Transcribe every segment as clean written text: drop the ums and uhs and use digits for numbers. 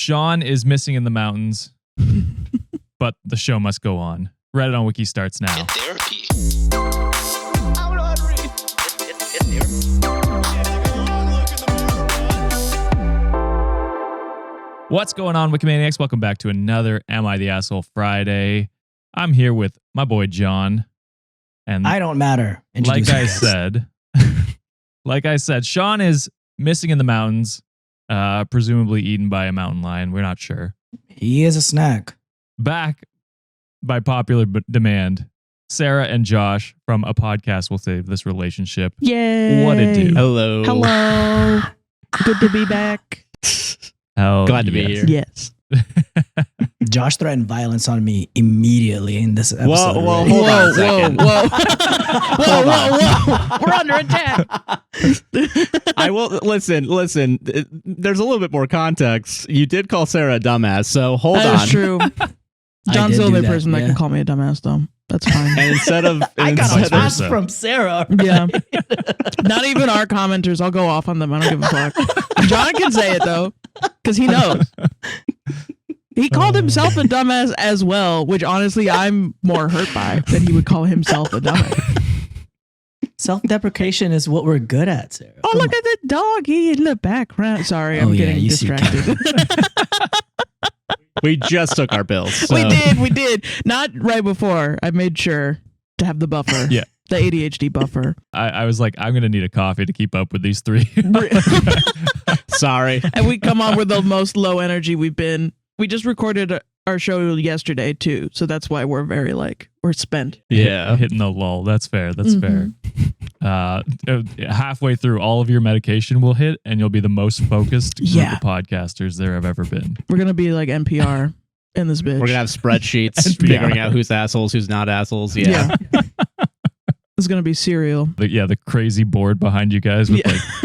Sean is missing in the mountains, but the show must go on. Reddit on Wiki starts now. Get therapy. What's going on, Wikimaniacs? Welcome back to another Am I the Asshole Friday. I'm here with my boy John. And I don't matter. Like I said, Sean is missing in the mountains, presumably eaten by a mountain lion. We're not sure. He is a snack. Back by popular demand, Sarah and Josh from A Podcast Will Save This Relationship. Yay! What it do? Hello. Good to be back. Glad to be here. Yes. Josh threatened violence on me immediately in this episode. Whoa, hold on a second. Whoa. We're under attack. I will listen. There's a little bit more context. You did call Sarah a dumbass, so hold on. That is true. John's the only person that can call me a dumbass, though. That's fine. And instead of I got a pass from Sarah. Yeah. Not even our commenters. I'll go off on them. I don't give a fuck. John can say it though, because he knows. He called himself a dumbass as well, which honestly I'm more hurt by that he would call himself a dumbass. Self-deprecation is what we're good at, Sarah. Oh, look at the doggy in the background. Sorry, I'm getting distracted. We just took our bills. So. We did. Not right before. I made sure to have the buffer. Yeah. The ADHD buffer. I was like, I'm going to need a coffee to keep up with these three. Sorry. And we come on with the most low energy we've been. We just recorded our show yesterday too. So that's why we're very we're spent. Yeah. Hitting the lull. That's fair. Fair. Halfway through, all of your medication will hit and you'll be the most focused group of podcasters there have ever been. We're going to be like NPR in this bitch. We're going to have spreadsheets figuring out who's assholes, who's not assholes. Yeah. It's going to be serial. The crazy board behind you guys with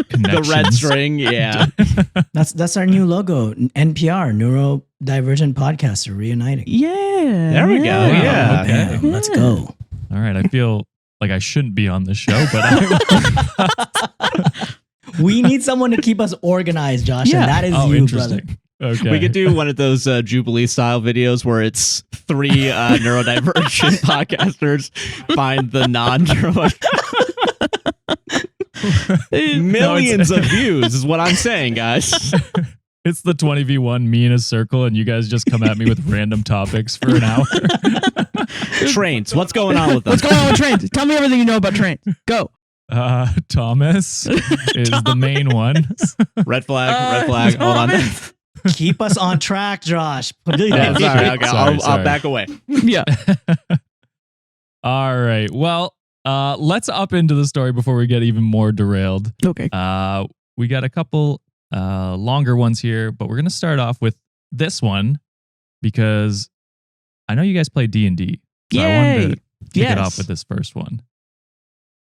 connections. The red string. Yeah. That's our new logo. NPR, Neurodivergent Podcaster Reuniting. Yeah. There we go. Yeah. Okay. Let's go. All right. I feel like I shouldn't be on this show, but we need someone to keep us organized, Josh, and that is you, brother. Okay. We could do one of those Jubilee style videos where it's three neurodivergent podcasters find the non-neuro. Millions of views is what I'm saying, guys. It's the 20v1, me in a circle, and you guys just come at me with random topics for an hour. Trains. What's going on with them? What's going on with trains? Tell me everything you know about trains. Go. Thomas is the main one. Red flag. Hold on. Keep us on track, Josh. Yeah, sorry. Okay, I'll back away. Yeah. All right. Well, let's up into the story before we get even more derailed. Okay. We got a couple longer ones here, but we're going to start off with this one because I know you guys play D&D. So I wanted to kick it off with this first one.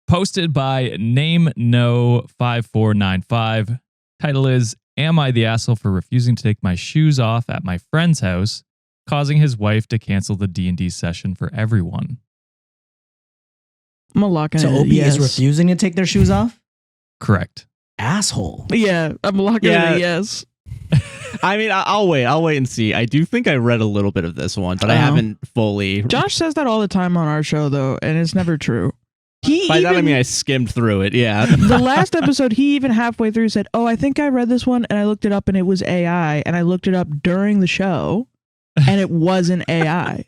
Posted by NameNo5495. Title is, Am I the Asshole for Refusing to Take My Shoes Off at My Friend's House, Causing His Wife to Cancel the D&D Session for Everyone? I'm locking So it. OP is refusing to take their shoes off? Correct. Asshole. Yeah, I'm locking it. Yes. I mean, I'll wait and see. I do think I read a little bit of this one, but I haven't fully. Josh says that all the time on our show, though, and it's never true. By that I mean I skimmed through it. Yeah. The last episode, he even halfway through said, "Oh, I think I read this one, and I looked it up, and it was AI." And I looked it up during the show, and it wasn't AI.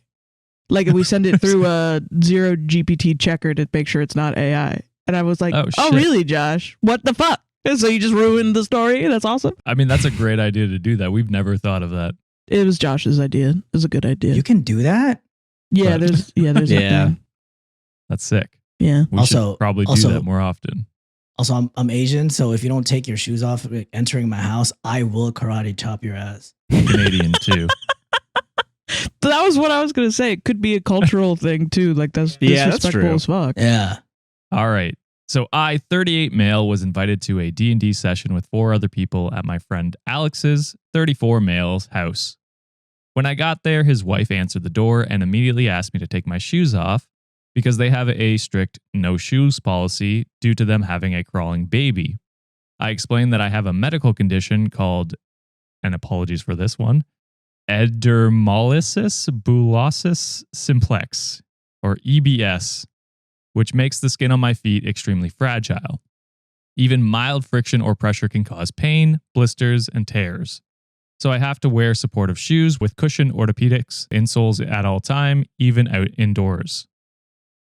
Like we send it through a 0GPT checker to make sure it's not AI. And I was like, "Oh, really, Josh? What the fuck?" So you just ruined the story? That's awesome. I mean, that's a great idea to do that. We've never thought of that. It was Josh's idea. It was a good idea. You can do that? Yeah, there's a thing. That's sick. Yeah. We should probably do that more often. Also, I'm Asian, so if you don't take your shoes off entering my house, I will karate chop your ass. I'm Canadian too. That was what I was going to say. It could be a cultural thing too. Like that's disrespectful as fuck. Yeah. All right. So I, 38 male, was invited to a D&D session with 4 other people at my friend Alex's, 34 male's house. When I got there, his wife answered the door and immediately asked me to take my shoes off because they have a strict no shoes policy due to them having a crawling baby. I explained that I have a medical condition called and apologies for this one, epidermolysis bullosus simplex, or EBS, which makes the skin on my feet extremely fragile. Even mild friction or pressure can cause pain, blisters, and tears. So I have to wear supportive shoes with cushioned orthopedics insoles at all time, even out indoors.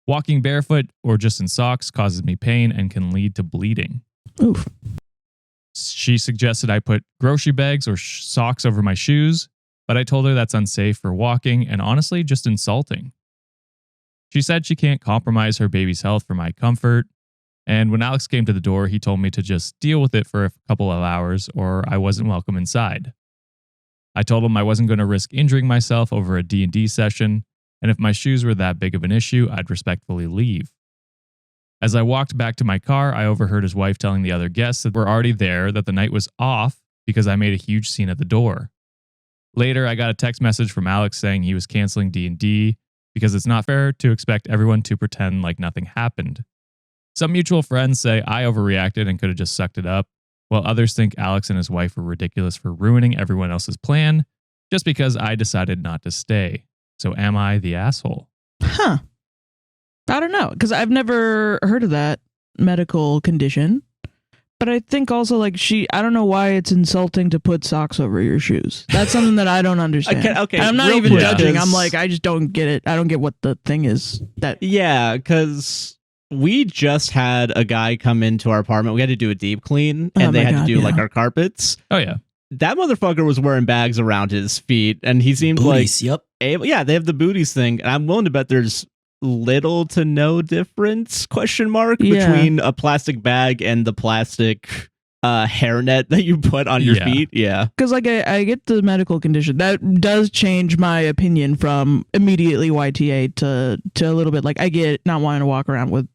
Walking barefoot or just in socks causes me pain and can lead to bleeding. Oof. She suggested I put grocery bags or socks over my shoes, but I told her that's unsafe for walking and honestly just insulting. She said she can't compromise her baby's health for my comfort, and when Alex came to the door, he told me to just deal with it for a couple of hours or I wasn't welcome inside. I told him I wasn't going to risk injuring myself over a D&D session, and if my shoes were that big of an issue, I'd respectfully leave. As I walked back to my car, I overheard his wife telling the other guests that were already there that the night was off because I made a huge scene at the door. Later, I got a text message from Alex saying he was canceling D&D because it's not fair to expect everyone to pretend like nothing happened. Some mutual friends say I overreacted and could have just sucked it up, while others think Alex and his wife were ridiculous for ruining everyone else's plan just because I decided not to stay. So am I the asshole? Huh. I don't know, because I've never heard of that medical condition. But I think also, like, I don't know why it's insulting to put socks over your shoes. That's something that I don't understand. Okay, I'm not real even quick, judging. 'cause- I'm like, I just don't get it. I don't get what the thing is. Yeah, because we just had a guy come into our apartment. We had to do a deep clean, and Oh they my had God, to do like yeah. our carpets. Oh, yeah. That motherfucker was wearing bags around his feet, and he seemed Booties, like yep. able. Yeah, they have the booties thing, and I'm willing to bet there's little to no difference ? Yeah. Between a plastic bag and the plastic hairnet that you put on your Yeah. feet. Yeah. Because, like, I get the medical condition. That does change my opinion from immediately YTA to a little bit. Like, I get not wanting to walk around with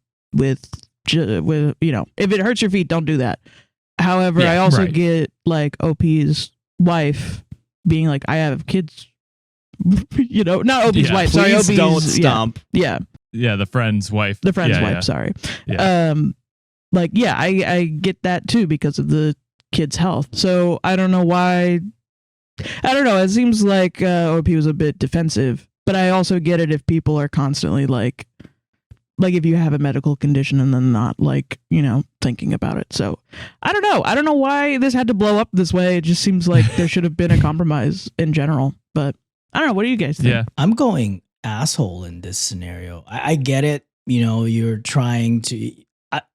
you know, if it hurts your feet, don't do that. However, Yeah, I also right. get, like, OP's wife being like, I have kids. You know, not OP's Yeah. wife. Sorry, Please OP's don't stomp. Yeah, Yeah, the friend's wife. the friend's Yeah, wife. yeah. Sorry. Yeah. Like, yeah, I get that too because of the kid's health. So I don't know why. I don't know. It seems like OP was a bit defensive, but I also get it if people are constantly like if you have a medical condition and then not, like, you know, thinking about it. So I don't know. I don't know why this had to blow up this way. It just seems like there should have been a compromise in general. But I don't know. What do you guys think? Yeah. I'm going asshole in this scenario. I get it. You know, you're trying to,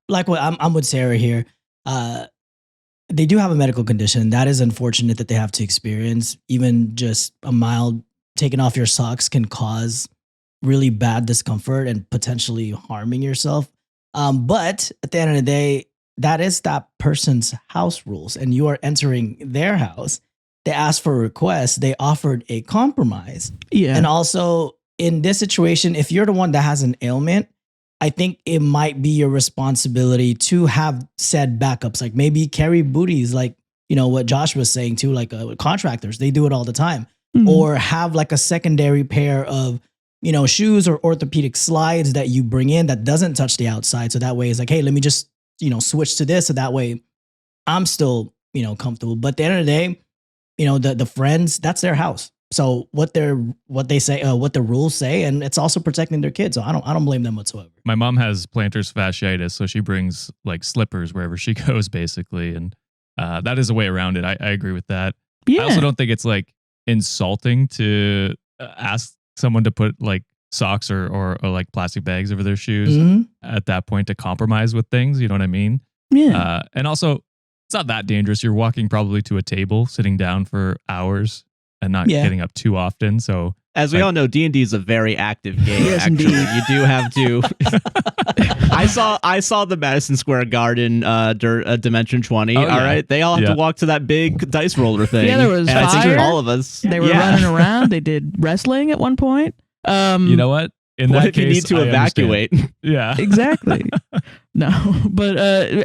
like what I'm with Sarah here. They do have a medical condition. That is unfortunate that they have to experience. Even just a mild taking off your socks can cause really bad discomfort and potentially harming yourself. But at the end of the day, that is that person's house rules, and you are entering their house. They asked for a request. They offered a compromise. Yeah. And also in this situation, if you're the one that has an ailment, I think it might be your responsibility to have said backups, like maybe carry booties, like, you know, what Josh was saying too, like contractors, they do it all the time. Mhm. Or have like a secondary pair of, you know, shoes or orthopedic slides that you bring in that doesn't touch the outside. So that way it's like, hey, let me just, you know, switch to this. So that way I'm still, you know, comfortable. But at the end of the day, you know, the friends, that's their house. So what they say, what the rules say, and it's also protecting their kids. So I don't blame them whatsoever. My mom has plantar fasciitis, so she brings like slippers wherever she goes, basically. And that is a way around it. I agree with that. Yeah. I also don't think it's like insulting to ask someone to put like socks or like plastic bags over their shoes Mhm. at that point to compromise with things. You know what I mean? Yeah. And also, it's not that dangerous. You're walking probably to a table, sitting down for hours and not Yeah. getting up too often. So As we Like- all know, D&D is a very active game. Yes, actually, indeed. you do have to. I saw the Madison Square Garden Dimension 20. Oh, All yeah. right, they all have Yeah. to walk to that big dice roller thing. Yeah, there was and I think fire. all of us. They were yeah. running around. They did wrestling at one point. you know what? In What that if you case, need to I understand. evacuate? Yeah. Exactly. No, but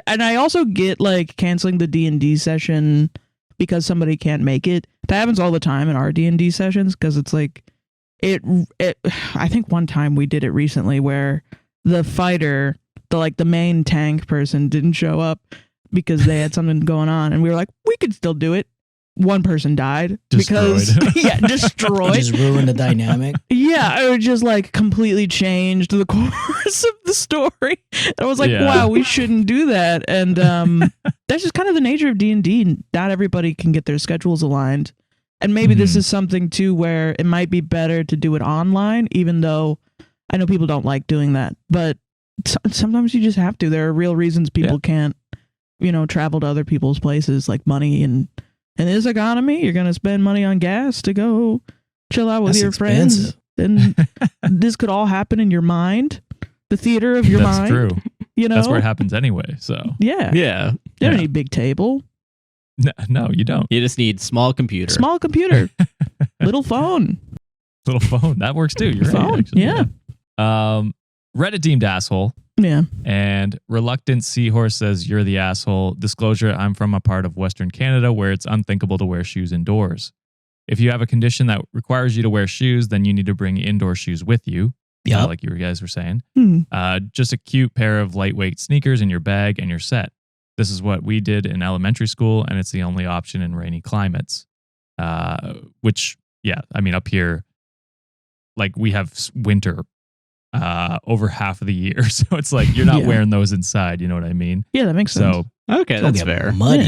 and I also get like canceling the D&D session because somebody can't make it. That happens all the time in our D&D sessions because it's like it. I think one time we did it recently where the fighter, the main tank person, didn't show up because they had something going on, and we were like, we could still do it. one person died Destroyed. because destroyed. Just ruin the dynamic. Yeah, it just like completely changed the course of the story. And I was like, Yeah. wow, we shouldn't do that. And that's just kind of the nature of D&D. Not everybody can get their schedules aligned. And maybe this is something too where it might be better to do it online, even though I know people don't like doing that. But sometimes you just have to. There are real reasons people can't, travel to other people's places, like money. And in this economy, you're going to spend money on gas to go chill out with That's your expensive. friends. And this could all happen in your mind, the theater of your That's mind. true. That's where it happens anyway. So Yeah. Yeah. You don't need big table. no, you don't. You just need small computer. Small computer. Little phone. Little phone that works too. You're right. Phone, Actually. yeah. Reddit deemed asshole. Yeah. And Reluctant Seahorse says, you're the asshole. Disclosure, I'm from a part of Western Canada where it's unthinkable to wear shoes indoors. If you have a condition that requires you to wear shoes, then you need to bring indoor shoes with you. Yeah. Like you guys were saying. Hmm. Just a cute pair of lightweight sneakers in your bag and you're set. This is what we did in elementary school, and it's the only option in rainy climates. Which, yeah, I mean, up here, like we have winter over half of the year. So it's like you're not wearing those inside. You know what I mean? Yeah, that makes sense. So, Okay, It'll that's get fair. Muddy,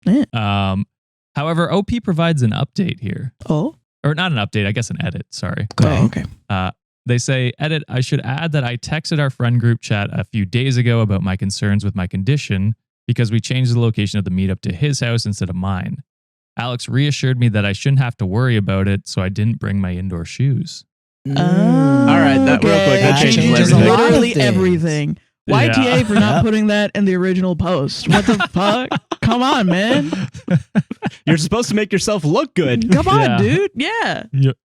yeah. however, OP provides an update here. Oh. Or not an update, I guess an edit. Sorry. Oh, okay. They say, edit, I should add that I texted our friend group chat a few days ago about my concerns with my condition because we changed the location of the meetup to his house instead of mine. Alex reassured me that I shouldn't have to worry about it, so I didn't bring my indoor shoes. All right, that real quick. That Okay. changes Changes a everything. lot. Literally things. everything. Yeah. YTA for not Yep. putting that in the original post. What the fuck? Come on, man. You're supposed to make yourself look good. Come on, Yeah. dude. Yeah.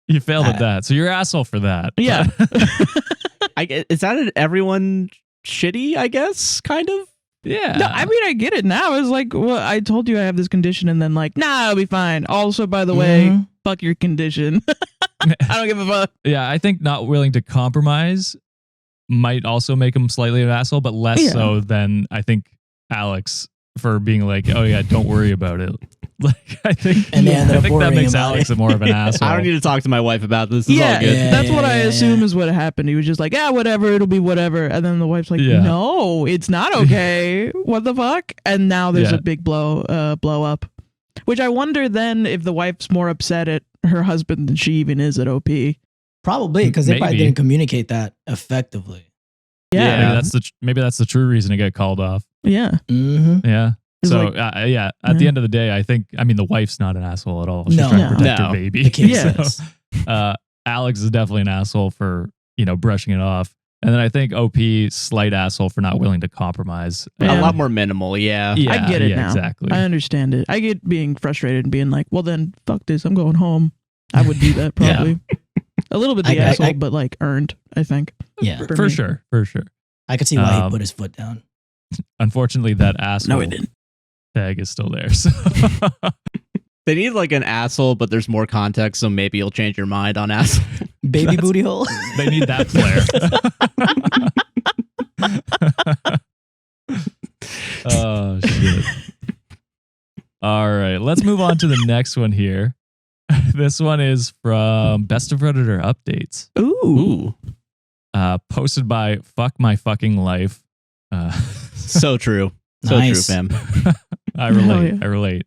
You failed at that, so you're an asshole for that. Yeah. Is that everyone shitty, I guess, kind of? Yeah. No, I mean, I get it now. It's like, well, I told you I have this condition, and then like, nah, I'll be fine. Also, by the way, fuck your condition. I don't give a fuck. Yeah, I think not willing to compromise might also make him slightly an asshole, but less so than I think Alex for being like, oh yeah, don't worry about it. Like I think, And they ended I up think that worrying makes about Alex it. more of an asshole. I don't need to talk to my wife about this. It's all Yeah, good. that's what I Yeah. assume is what happened. He was just like, yeah, whatever, it'll be whatever. And then the wife's like, Yeah. no, it's not okay. What the fuck? And now there's Yeah. a big blow up. Which I wonder then if the wife's more upset at her husband than she even is at OP. Probably because they probably Maybe. didn't communicate that effectively. Yeah. Maybe that's the true reason to get called off. Yeah. Mm-hmm. Yeah. It's So like- at the end of the day, I mean, the wife's not an asshole at all. She's No. trying to No. protect No. her baby. The kid Yeah. says. So, Alex is definitely an asshole for brushing it off, and then I think OP slight asshole for not willing to compromise. Yeah. A lot more minimal, yeah. I get it now. Exactly. I understand it. I get being frustrated and being like, well, then fuck this. I'm going home. I would do that probably. A little bit the asshole, but like earned, I think. Yeah. For me. sure. I could see why he Um, put his foot down. Unfortunately, that asshole No, it didn't. tag is still there. So They need like an asshole, but there's more context, so maybe you'll change your mind on asshole. Baby booty hole. they need that flair. Oh shit. All right, let's move on to the next one here. This one is from Best of Redditor Updates. Ooh. Posted by Fuck My Fucking Life. So true. So Nice. true, fam. I relate. yeah. I relate.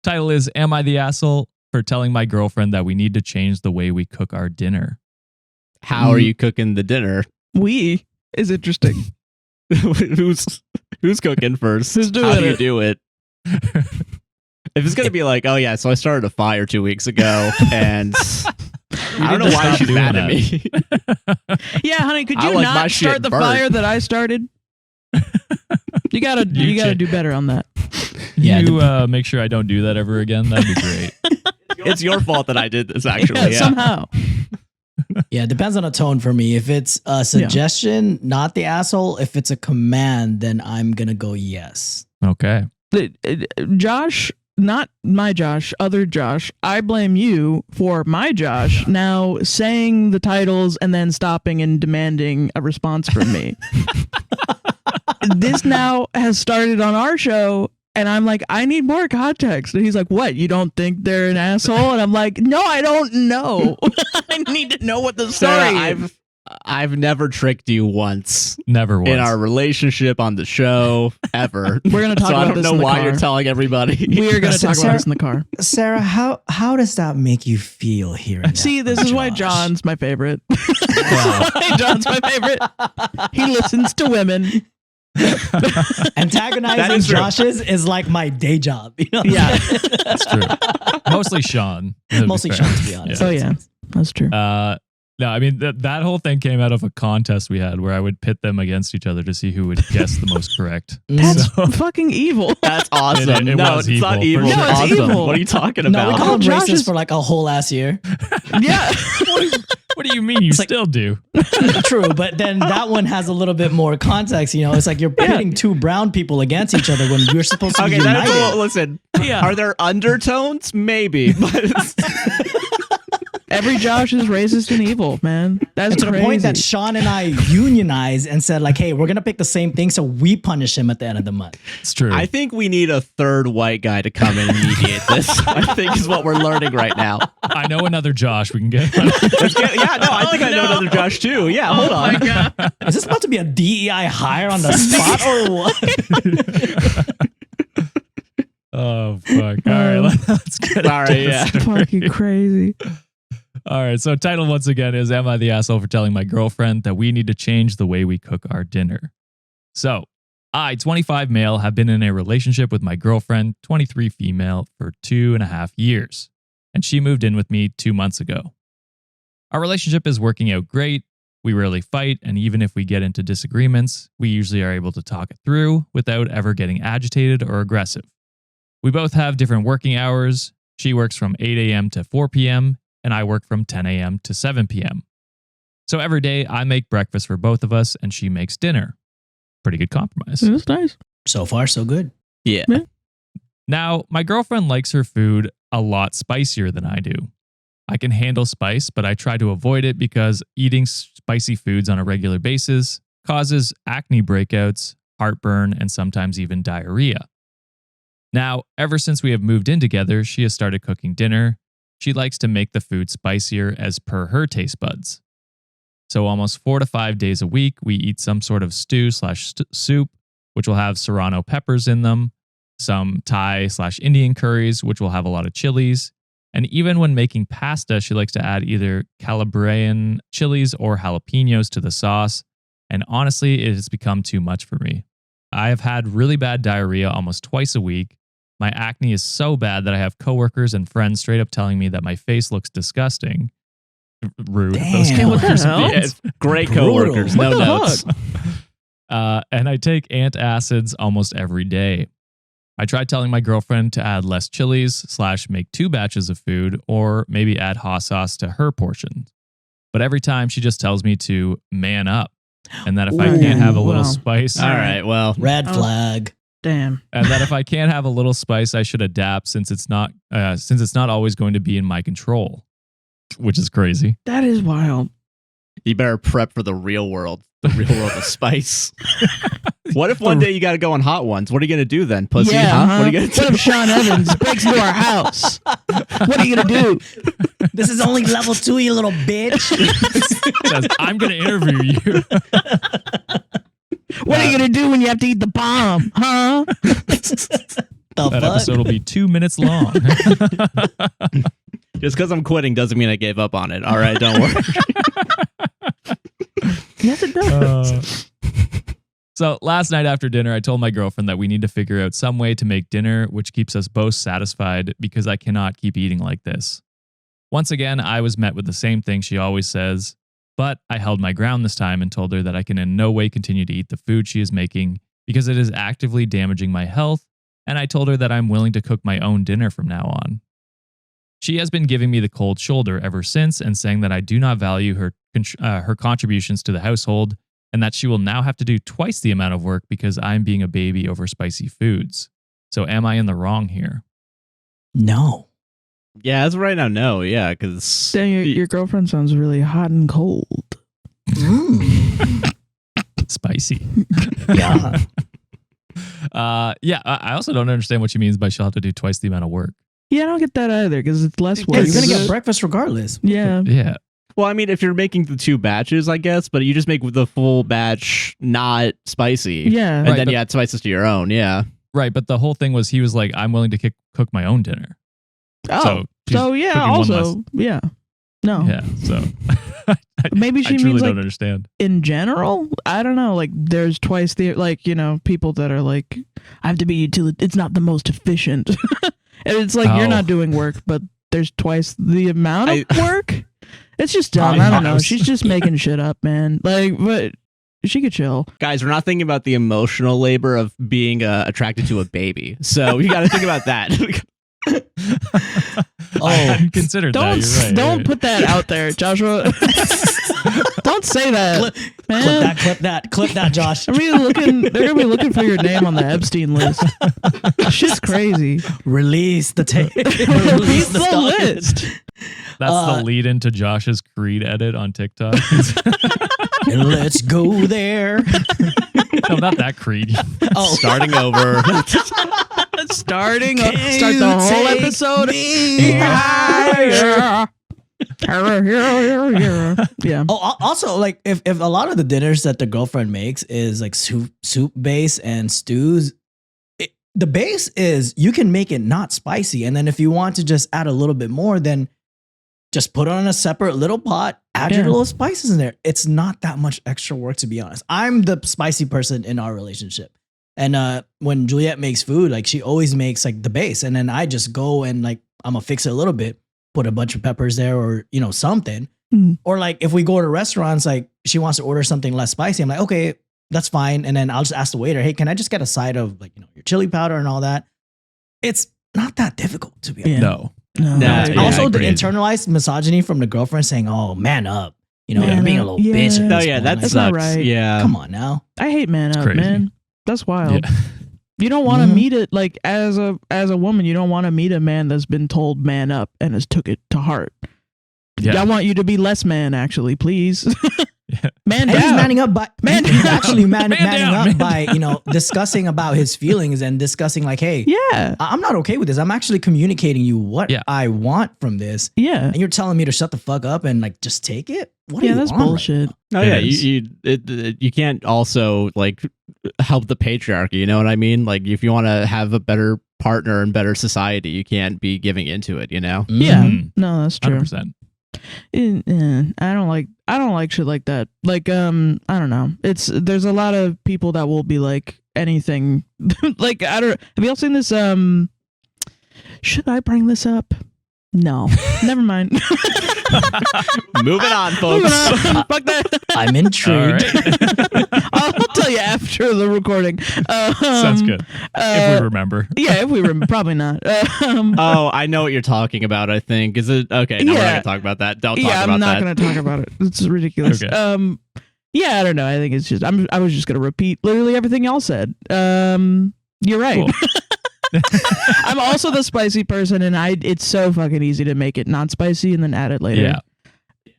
Title is Am I the Asshole for Telling My Girlfriend That We Need to Change the Way We Cook Our Dinner? How are you cooking the dinner? We is interesting. Who's cooking first? Who's doing How do you it? do it? If it's gonna be like, oh yeah, so I started a fire 2 weeks ago, and I don't know need to why stop she's doing mad that. at me. Yeah, honey, could I you like my not shit start the burnt. fire that I started? You gotta do better on that. Yeah, You make sure I don't do that ever again. That'd be great. It's your fault that I did this, actually. Yeah. Somehow. Yeah, it depends on the tone for me. If it's a suggestion, not the asshole. If it's a command, then I'm gonna go yes. Okay. Josh, not my Josh, other Josh. I blame you for my Josh now saying the titles and then stopping and demanding a response from me. This now has started on our show And I'm like, I need more context. And he's like, what? You don't think they're an asshole? And I'm like, no, I don't know. I need to know what the story is. I've never tricked you once. Never once. In our relationship on the show, ever. We're going to talk about this in the car. So I don't know why you're telling everybody. We are going to talk about this in the car. Sarah, how does that make you feel hearing that? See, this is why John's my favorite. John's my favorite. He listens to women. Antagonizing Josh's is like my day job. You know? Yeah. That's true. Mostly Sean. Mostly Sean, to be honest. Oh, yeah. That's true. No, I mean, that whole thing came out of a contest we had where I would pit them against each other to see who would guess the most correct. That's fucking evil. That's awesome. It no, was it's not evil. sure. No, it's awesome. evil. What are you talking No, about? we call him Josh racist is- for like a whole ass year. Yeah. What do you mean? You still do? True, but then that one has a little bit more context. You know, it's like you're pitting two brown people against each other when you're supposed to be Okay, united. listen. Yeah. Are there undertones? Maybe. But Every Josh is racist and evil, man. That's to crazy. the point that Sean and I unionized and said, like, hey, we're going to pick the same thing, so we punish him at the end of the month. It's true. I think we need a third white guy to come in and mediate this. I think is what we're learning right now. I know another Josh we can get. I think I know another Josh too. Yeah, hold on. my God. Is this about to be a DEI hire on the spot or what? Oh, fuck. All right, let's get All right, into yeah. the story. Fucking crazy. All right, so title once again is Am I the Asshole for Telling My Girlfriend That We Need to Change the Way We Cook Our Dinner? So, I, 25 male, have been in a relationship with my girlfriend, 23 female, for 2.5 years, and she moved in with me 2 months ago. Our relationship is working out great. We rarely fight, and even if we get into disagreements, we usually are able to talk it through without ever getting agitated or aggressive. We both have different working hours. She works from 8 a.m. to 4 p.m., and I work from 10 a.m. to 7 p.m. So every day I make breakfast for both of us and she makes dinner. Pretty good compromise. That's nice. So far, so good. Yeah. Now, my girlfriend likes her food a lot spicier than I do. I can handle spice, but I try to avoid it because eating spicy foods on a regular basis causes acne breakouts, heartburn, and sometimes even diarrhea. Now, ever since we have moved in together, she has started cooking dinner. She likes to make the food spicier as per her taste buds. So almost 4 to 5 days a week, we eat some sort of stew/soup, which will have serrano peppers in them, some Thai/Indian curries, which will have a lot of chilies. And even when making pasta, she likes to add either Calabrian chilies or jalapenos to the sauce. And honestly, it has become too much for me. I have had really bad diarrhea almost twice a week. My acne is so bad that I have coworkers and friends straight up telling me that my face looks disgusting. Rude. Damn. Those What the coworkers. hell? Yeah, it's great Brutal. coworkers. What No the notes. And I take antacids almost every day. I tried telling my girlfriend to add less chilies/make 2 batches of food or maybe add hot sauce to her portion. But every time she just tells me to man up and that if I can't have a little Wow. spice, All right, well, Red flag. Damn. and that if I can't have a little spice, I should adapt since it's not always going to be in my control, which is crazy. That is wild. you better prep for the real world of spice. What if one day you got to go on hot ones? What are you going to do then, pussy? Yeah, huh? huh? What are you going to What do? if Sean Evans breaks into our house? What are you going to do? This is only level 2, you little bitch. Says, I'm going to interview you. What are you going to do when you have to eat the bomb? Huh? The That fuck? episode will be 2 minutes long. Just because I'm quitting doesn't mean I gave up on it. All right, don't worry. Yes, it does. So last night after dinner, I told my girlfriend that we need to figure out some way to make dinner which keeps us both satisfied because I cannot keep eating like this. Once again, I was met with the same thing she always says, but I held my ground this time and told her that I can in no way continue to eat the food she is making because it is actively damaging my health, and I told her that I'm willing to cook my own dinner from now on. She has been giving me the cold shoulder ever since and saying that I do not value her contributions to the household and that she will now have to do twice the amount of work because I'm being a baby over spicy foods. So am I in the wrong here? No. Yeah, as of right now, no. Yeah, because Dang, your girlfriend sounds really hot and cold. Mm. Spicy. Yeah. Yeah, I also don't understand what she means by she'll have to do twice the amount of work. Yeah, I don't get that either because it's less work. Yeah, you're gonna get Is it? breakfast regardless. Yeah. Yeah. Well, I mean, if you're making the 2 batches, I guess, but you just make the full batch not spicy. Yeah. And Right, then but- you add spices to your own. Yeah. Right, but the whole thing was he was like, I'm willing to cook my own dinner. Oh, she's so yeah. cooking one less. Also, yeah. No. Yeah, so Maybe she I truly means don't like understand. in general. I don't know. Like there's twice the like people that are like I have to be it's not the most efficient, and it's like you're Oh. not doing work, but there's twice the amount of work. It's just dumb. I I don't know. know. She's just making shit up, man. Like, but she could chill. Guys, we're not thinking about the emotional labor of being attracted to a baby. So you got to think about that. I hadn't considered Don't that. You're right. don't right. put that out there, Joshua. Don't say that, man. Clip that, Josh. They're gonna be looking for your name on the Epstein list. Shit's crazy. Release the tape. Release the list. That's the lead into Josh's Creed edit on TikTok. And let's go there. No, not that Creed. Oh, Starting over. Start the you whole take episode. me higher. Yeah. Oh, also, like if a lot of the dinners that the girlfriend makes is like soup base and stews, the base is you can make it not spicy, and then if you want to just add a little bit more, then just put it on a separate little pot, add your Yeah. little spices in there. It's not that much extra work, to be honest. I'm the spicy person in our relationship. And when Juliet makes food, like she always makes like the base, and then I just go and like I'm gonna fix it a little bit, put a bunch of peppers there, or something. Mm. Or like if we go to restaurants, like she wants to order something less spicy, I'm like, okay, that's fine. And then I'll just ask the waiter, hey, can I just get a side of like your chili powder and all that? It's not that difficult, to be honest. Yeah. No. No. Nah, Yeah, Also, the agreed. internalized misogyny from the girlfriend saying, "Oh, man up," you're Man being a up, little yeah. bitch. at No, this yeah, point. that Like, not sucks. right. Yeah. come on now. I hate man up, crazy. man. That's wild. Yeah. You don't want to Mhm. meet it like as a woman. You don't want to meet a man that's been told man up and has took it to heart. Yeah. I want you to be less man, actually, please. Yeah. Man And he's down. manning up by he's actually manning down, up man by discussing about his feelings and discussing like, hey, Yeah, I'm not okay with this. I'm actually communicating you what Yeah. I want from this, yeah, and you're telling me to shut the fuck up and like just take it. What are yeah. you That's on right bullshit. now? Oh It yeah, is. you can't also like help the patriarchy. You know what I mean? Like if you want to have a better partner and better society, you can't be giving into it. You know? Yeah, Mhm. no, that's true. 100%. I don't like shit like that. Like I don't know. There's a lot of people that will be like anything. Like I don't. Have y'all seen this? Should I bring this up? No, never mind. Moving on, Moving folks. on. Fuck that. I'm All intrigued. right. I'll tell you after the recording. Sounds good. If we remember. Yeah, if we remember, probably not. Oh, I know what you're talking about. I think is it okay? No, we're not Yeah. gonna talk about that. Don't talk Yeah, about I'm not that. gonna talk about it. It's ridiculous. Okay. Yeah, I don't know. I think it's just I was just gonna repeat literally everything y'all said. You're right. Cool. I'm also the spicy person, and it's so fucking easy to make it not spicy and then add it later. Yeah.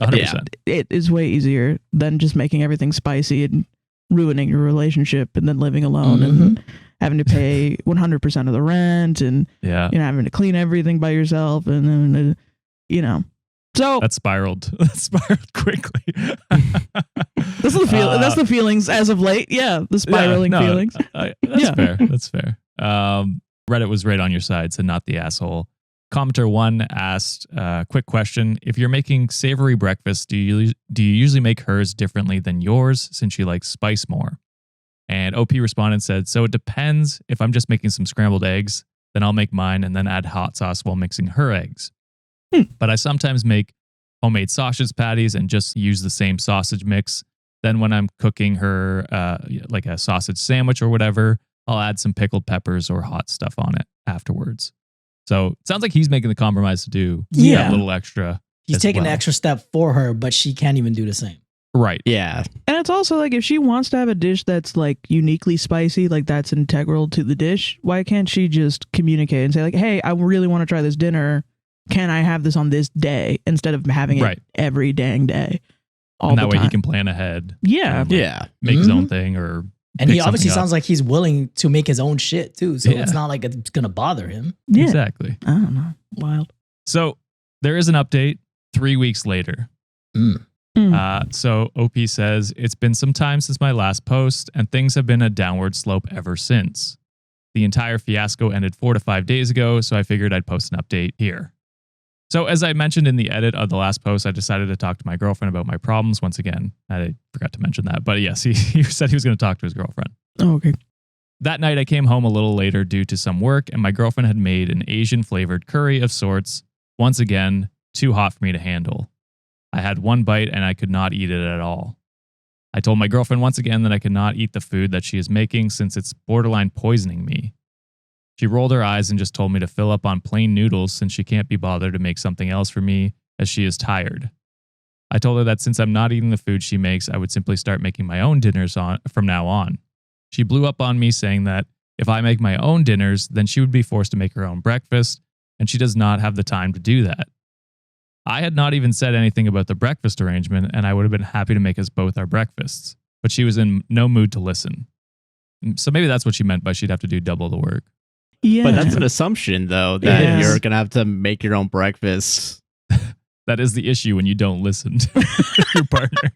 100%. It is way easier than just making everything spicy and ruining your relationship and then living alone and having to pay 100% of the rent and Yeah. having to clean everything by yourself and then so That spiraled. That spiraled quickly. that's the feelings as of late. Yeah, the spiraling Yeah, no, feelings. that's Yeah. fair. That's fair. Reddit was right on your side, so not the asshole. Commenter 1 asked, quick question. If you're making savory breakfast, do you usually make hers differently than yours since she likes spice more? And OP responded and said, so it depends. If I'm just making some scrambled eggs, then I'll make mine and then add hot sauce while mixing her eggs. But I sometimes make homemade sausage patties and just use the same sausage mix. Then when I'm cooking her like a sausage sandwich or whatever, I'll add some pickled peppers or hot stuff on it afterwards. So it sounds like he's making the compromise to do Yeah. that little extra. He's as taking the well. extra step for her, but she can't even do the same. Right. Yeah. And it's also like if she wants to have a dish that's like uniquely spicy, like that's integral to the dish, why can't she just communicate and say like, hey, I really want to try this dinner. Can I have this on this day instead of having it Right. every dang day? All And the that way time. he can plan ahead. Yeah. and, like, Yeah. make his own thing or And he pick obviously something up. sounds like he's willing to make his own shit too. So Yeah. it's not like it's gonna bother him. Yeah. Exactly. I don't know. Wild. So there is an update 3 weeks later. So OP says, it's been some time since my last post, and things have been a downward slope ever since. The entire fiasco ended 4 to 5 days ago, so I figured I'd post an update here. So as I mentioned in the edit of the last post, I decided to talk to my girlfriend about my problems once again. I forgot to mention that, but yes, he said he was going to talk to his girlfriend. Oh, okay. That night I came home a little later due to some work, and my girlfriend had made an Asian flavored curry of sorts. Once again, too hot for me to handle. I had one bite and I could not eat it at all. I told my girlfriend once again that I could not eat the food that she is making since it's borderline poisoning me. She rolled her eyes and just told me to fill up on plain noodles since she can't be bothered to make something else for me as she is tired. I told her that since I'm not eating the food she makes, I would simply start making my own dinners from now on. She blew up on me saying that if I make my own dinners, then she would be forced to make her own breakfast, and she does not have the time to do that. I had not even said anything about the breakfast arrangement, and I would have been happy to make us both our breakfasts, but she was in no mood to listen. So maybe that's what she meant by she'd have to do double the work. Yeah. But that's an assumption, though, that Yes. you're going to have to make your own breakfast. That is the issue when you don't listen to your partner.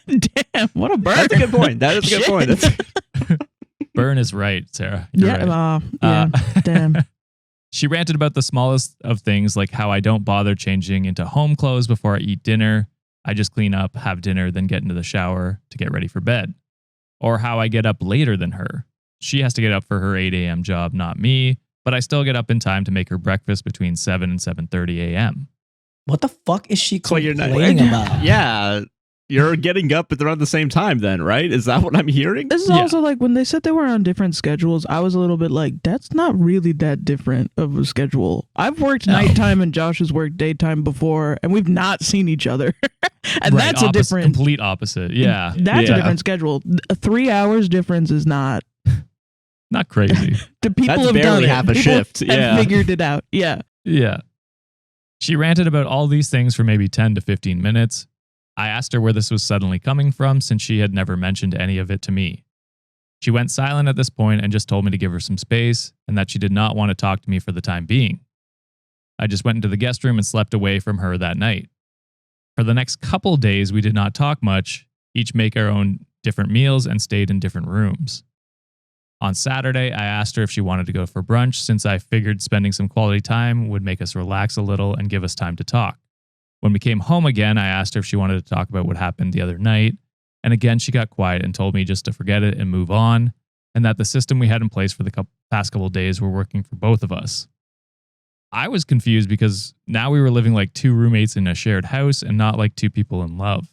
Damn, what a burn. That's a good point. That is a good point. That's, Burn is right, Sarah. You're Yeah. right. Damn. She ranted about the smallest of things, like how I don't bother changing into home clothes before I eat dinner. I just clean up, have dinner, then get into the shower to get ready for bed. Or how I get up later than her. She has to get up for her 8 a.m. job, not me, but I still get up in time to make her breakfast between 7 and 7:30 a.m. What the fuck is she So you're not- complaining about? yeah. You're getting up at around the same time then, right? Is that what I'm hearing? This is Yeah. also like when they said they were on different schedules, I was a little bit like, that's not really that different of a schedule. I've worked nighttime and Josh has worked daytime before, and we've not seen each other. And Right, that's a different, complete opposite. Yeah. that's Yeah. a different schedule. A 3 hours difference is not. Not crazy. The people That's have done barely it. half a People shift. have Yeah. figured it out. Yeah. Yeah. She ranted about all these things for maybe 10 to 15 minutes. I asked her where this was suddenly coming from since she had never mentioned any of it to me. She went silent at this point and just told me to give her some space and that she did not want to talk to me for the time being. I just went into the guest room and slept away from her that night. For the next couple days, we did not talk much, each make our own different meals and stayed in different rooms. On Saturday, I asked her if she wanted to go for brunch since I figured spending some quality time would make us relax a little and give us time to talk. When we came home again, I asked her if she wanted to talk about what happened the other night, and again she got quiet and told me just to forget it and move on, and that the system we had in place for the past couple of days were working for both of us. I was confused because now we were living like two roommates in a shared house and not like two people in love.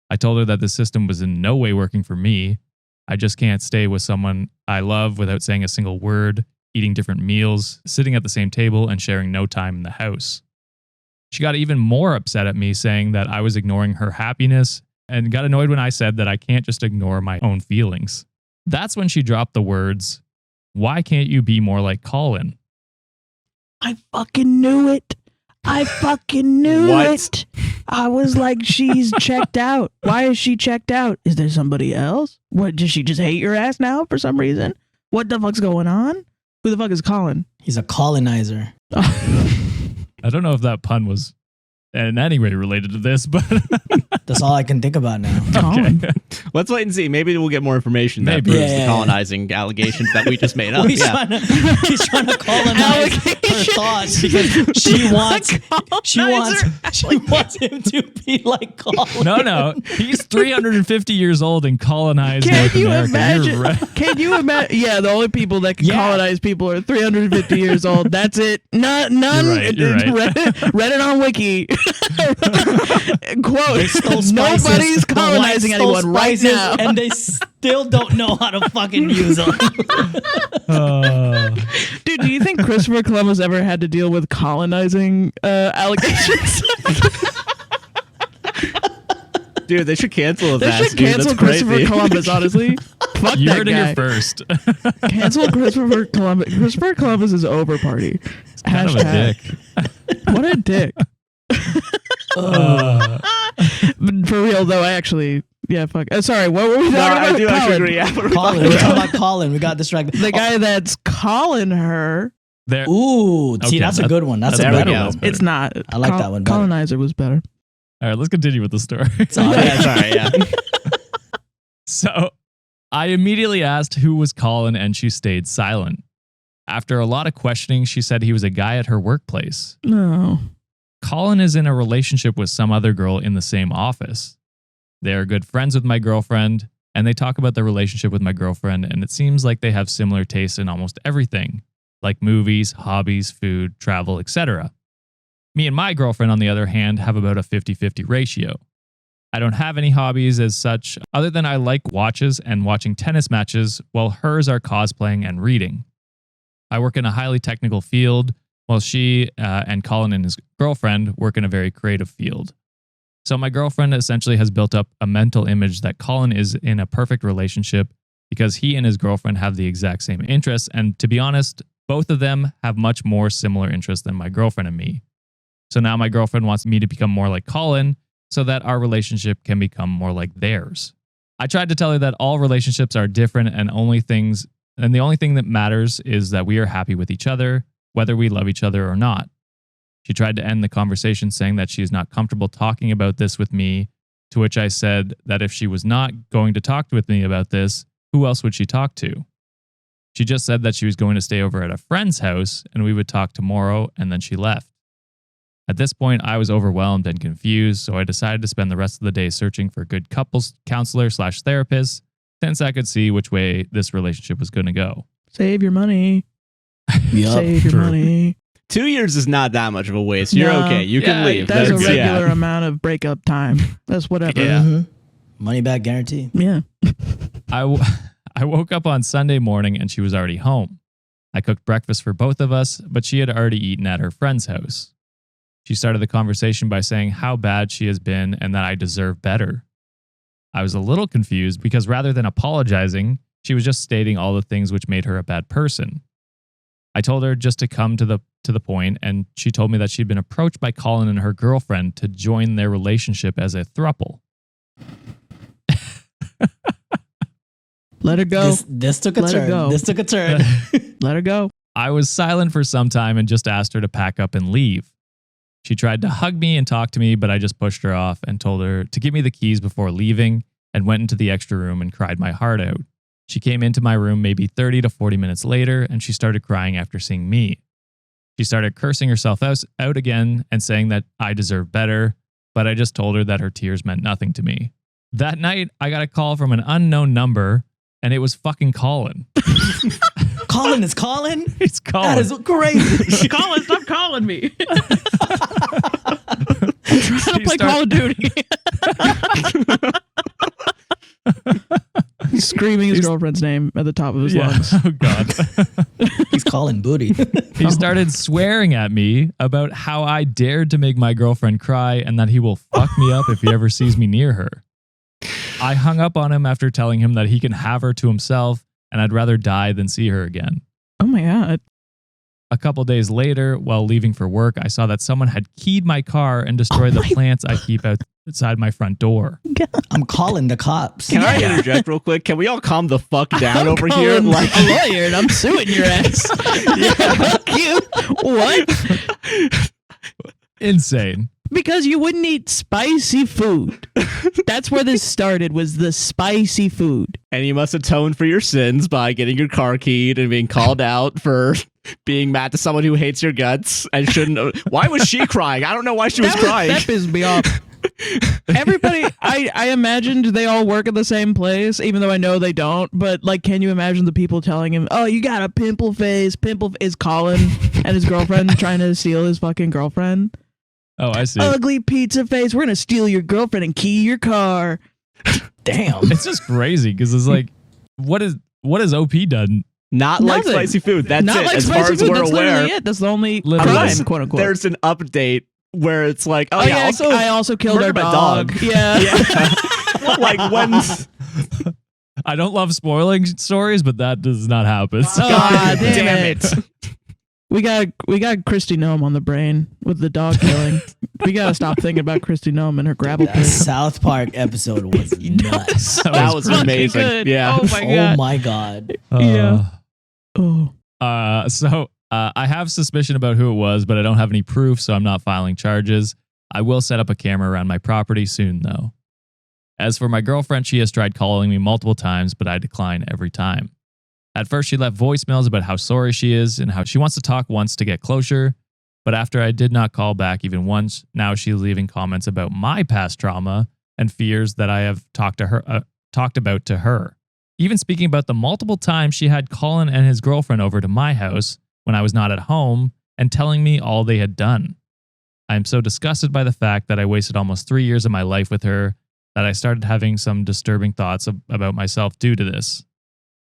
I told her that the system was in no way working for me. I just can't stay with someone I love without saying a single word, eating different meals, sitting at the same table, and sharing no time in the house. She got even more upset at me, saying that I was ignoring her happiness and got annoyed when I said that I can't just ignore my own feelings. That's when she dropped the words, "Why can't you be more like Cullen?" I fucking knew it. I fucking knew What? it. I was like, she's checked out. Why is she checked out? Is there somebody else? What, does she just hate your ass now for some reason? What the fuck's going on? Who the fuck is Colin? He's a colonizer. I don't know if that pun was in any way related to this, but That's all I can think about now. Colin. Let's wait and see. Maybe we'll get more information that Maybe. proves Yeah, the yeah, colonizing allegations that we just made up. he's, Yeah. he's trying to colonize her thoughts because she wants him to be like Colin. no, he's 350 years old and colonized Can North you America. imagine? You're right. Can you imagine? Yeah, the only people that can Yeah. colonize people are 350 years old. That's it. None. You're right. Reddit on Wiki. They Quote: stole spices. Nobody's The colonizing whites stole anyone right spices, now. and they still don't know how to fucking use them. Dude, do you think Christopher Columbus ever had to deal with colonizing allegations? Dude, they should cancel They that. should cancel That's Christopher crazy. Columbus, honestly. Fuck You that heard it guy. here first. Cancel Christopher Columbus. Christopher Columbus is over party. Kind of a dick. What a dick. But for real though, I actually Yeah, fuck. Sorry, what were we talking about? I do actually agree. Yeah, Colin. We're talking about Colin. We got distracted. The guy that's calling her. There. Ooh, see, Okay, that's a good one. That's a there we better go. one. It's not. I like that one better. Colonizer was better. All right, let's continue with the story. Sorry, yeah. So I immediately asked who was Colin, and she stayed silent. After a lot of questioning, she said he was a guy at her workplace. No. Colin is in a relationship with some other girl in the same office. They are good friends with my girlfriend, and they talk about their relationship with my girlfriend, and it seems like they have similar tastes in almost everything, like movies, hobbies, food, travel, etc. Me and my girlfriend, on the other hand, have about a 50-50 ratio. I don't have any hobbies as such, other than I like watches and watching tennis matches, while hers are cosplaying and reading. I work in a highly technical field, while she and Colin and his girlfriend work in a very creative field. So my girlfriend essentially has built up a mental image that Colin is in a perfect relationship because he and his girlfriend have the exact same interests, and to be honest, both of them have much more similar interests than my girlfriend and me. So now my girlfriend wants me to become more like Colin so that our relationship can become more like theirs. I tried to tell her that all relationships are different and the only thing that matters is that we are happy with each other, whether we love each other or not. She tried to end the conversation saying that she is not comfortable talking about this with me, to which I said that if she was not going to talk with me about this, who else would she talk to? She just said that she was going to stay over at a friend's house and we would talk tomorrow, and then she left. At this point, I was overwhelmed and confused, so I decided to spend the rest of the day searching for a good couples counselor/therapist, since I could see which way this relationship was going to go. Save your money. Yup. Save your money. 2 years is not that much of a waste. You're No. okay. You can leave. That's a That's- regular amount of breakup time. That's whatever. Yeah. Mhm. Money back guarantee. Yeah. I woke up on Sunday morning and she was already home. I cooked breakfast for both of us, but she had already eaten at her friend's house. She started the conversation by saying how bad she has been and that I deserve better. I was a little confused because rather than apologizing, she was just stating all the things which made her a bad person. I told her just to come to the point, and she told me that she'd been approached by Colin and her girlfriend to join their relationship as a throuple. Let her go. This took a Let her turn. go. This took a turn. Let her go. I was silent for some time and just asked her to pack up and leave. She tried to hug me and talk to me, but I just pushed her off and told her to give me the keys before leaving, and went into the extra room and cried my heart out. She came into my room maybe 30 to 40 minutes later, and she started crying after seeing me. She started cursing herself out again and saying that I deserve better, but I just told her that her tears meant nothing to me. That night, I got a call from an unknown number, and it was fucking Colin. Colin is Colin? It's Colin. That is crazy. Colin, stop calling me. I'm trying to play Call of Duty. He's screaming his girlfriend's name at the top of his lungs. Oh, God. He's calling booty. He started swearing at me about how I dared to make my girlfriend cry and that he will fuck me up if he ever sees me near her. I hung up on him after telling him that he can have her to himself and I'd rather die than see her again. Oh my God. A couple days later, while leaving for work, I saw that someone had keyed my car and destroyed the plants I keep outside my front door. I'm calling the cops. Can I interject real quick? Can we all calm the fuck down over here? Like a lawyer and I'm suing your ass. Fuck you. What? Insane. Because you wouldn't eat spicy food. That's where this started, was the spicy food. And you must atone for your sins by getting your car keyed and being called out for being mad to someone who hates your guts and shouldn't. Why was she crying? I don't know why she was crying. That pissed me off. Everybody, I imagined they all work at the same place, even though I know they don't. But like, can you imagine the people telling him, "Oh, you got a pimple face"? Is Colin and his girlfriend trying to steal his fucking girlfriend? Oh, I see. Ugly pizza face. We're gonna steal your girlfriend and key your car. Damn. It's just crazy because it's like, what has OP done? Not like Nothing. spicy food. That's Not it. like as spicy far as food. we're That's aware. literally it. That's the only Literally. crime, quote unquote. There's an update where it's like, oh, Oh yeah, yeah, I also killed our murdered my dog. Yeah. Yeah. Like when's I don't love spoiling stories, but that does not happen. So- God damn it. We got Christy Gnome on the brain with the dog killing. We gotta stop thinking about Christy Nome and her gravel That pit. South Park episode was nuts. That was fucking amazing. good. Yeah. Oh my Oh god. my god. Yeah. Oh. I have suspicion about who it was, but I don't have any proof, so I'm not filing charges. I will set up a camera around my property soon, though. As for my girlfriend, she has tried calling me multiple times, but I decline every time. At first, she left voicemails about how sorry she is and how she wants to talk once to get closure. But after I did not call back even once, now she's leaving comments about my past trauma and fears that I have talked about to her. Even speaking about the multiple times she had Cullen and his girlfriend over to my house when I was not at home and telling me all they had done. I am so disgusted by the fact that I wasted almost 3 years of my life with her that I started having some disturbing thoughts about myself due to this.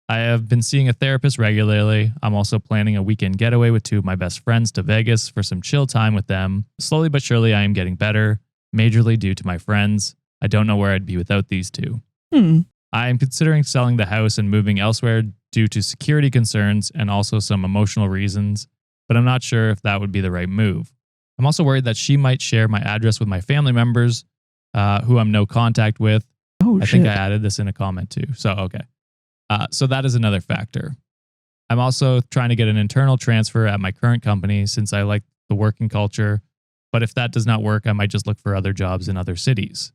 I have been seeing a therapist regularly. I'm also planning a weekend getaway with 2 of my best friends to Vegas for some chill time with them. Slowly but surely, I am getting better, majorly due to my friends. I don't know where I'd be without these 2. I am considering selling the house and moving elsewhere due to security concerns and also some emotional reasons, but I'm not sure if that would be the right move. I'm also worried that she might share my address with my family members, who I'm no contact with. Oh, I shit. think I added this in a comment too. So, okay. So that is another factor. I'm also trying to get an internal transfer at my current company since I like the working culture. But if that does not work, I might just look for other jobs in other cities.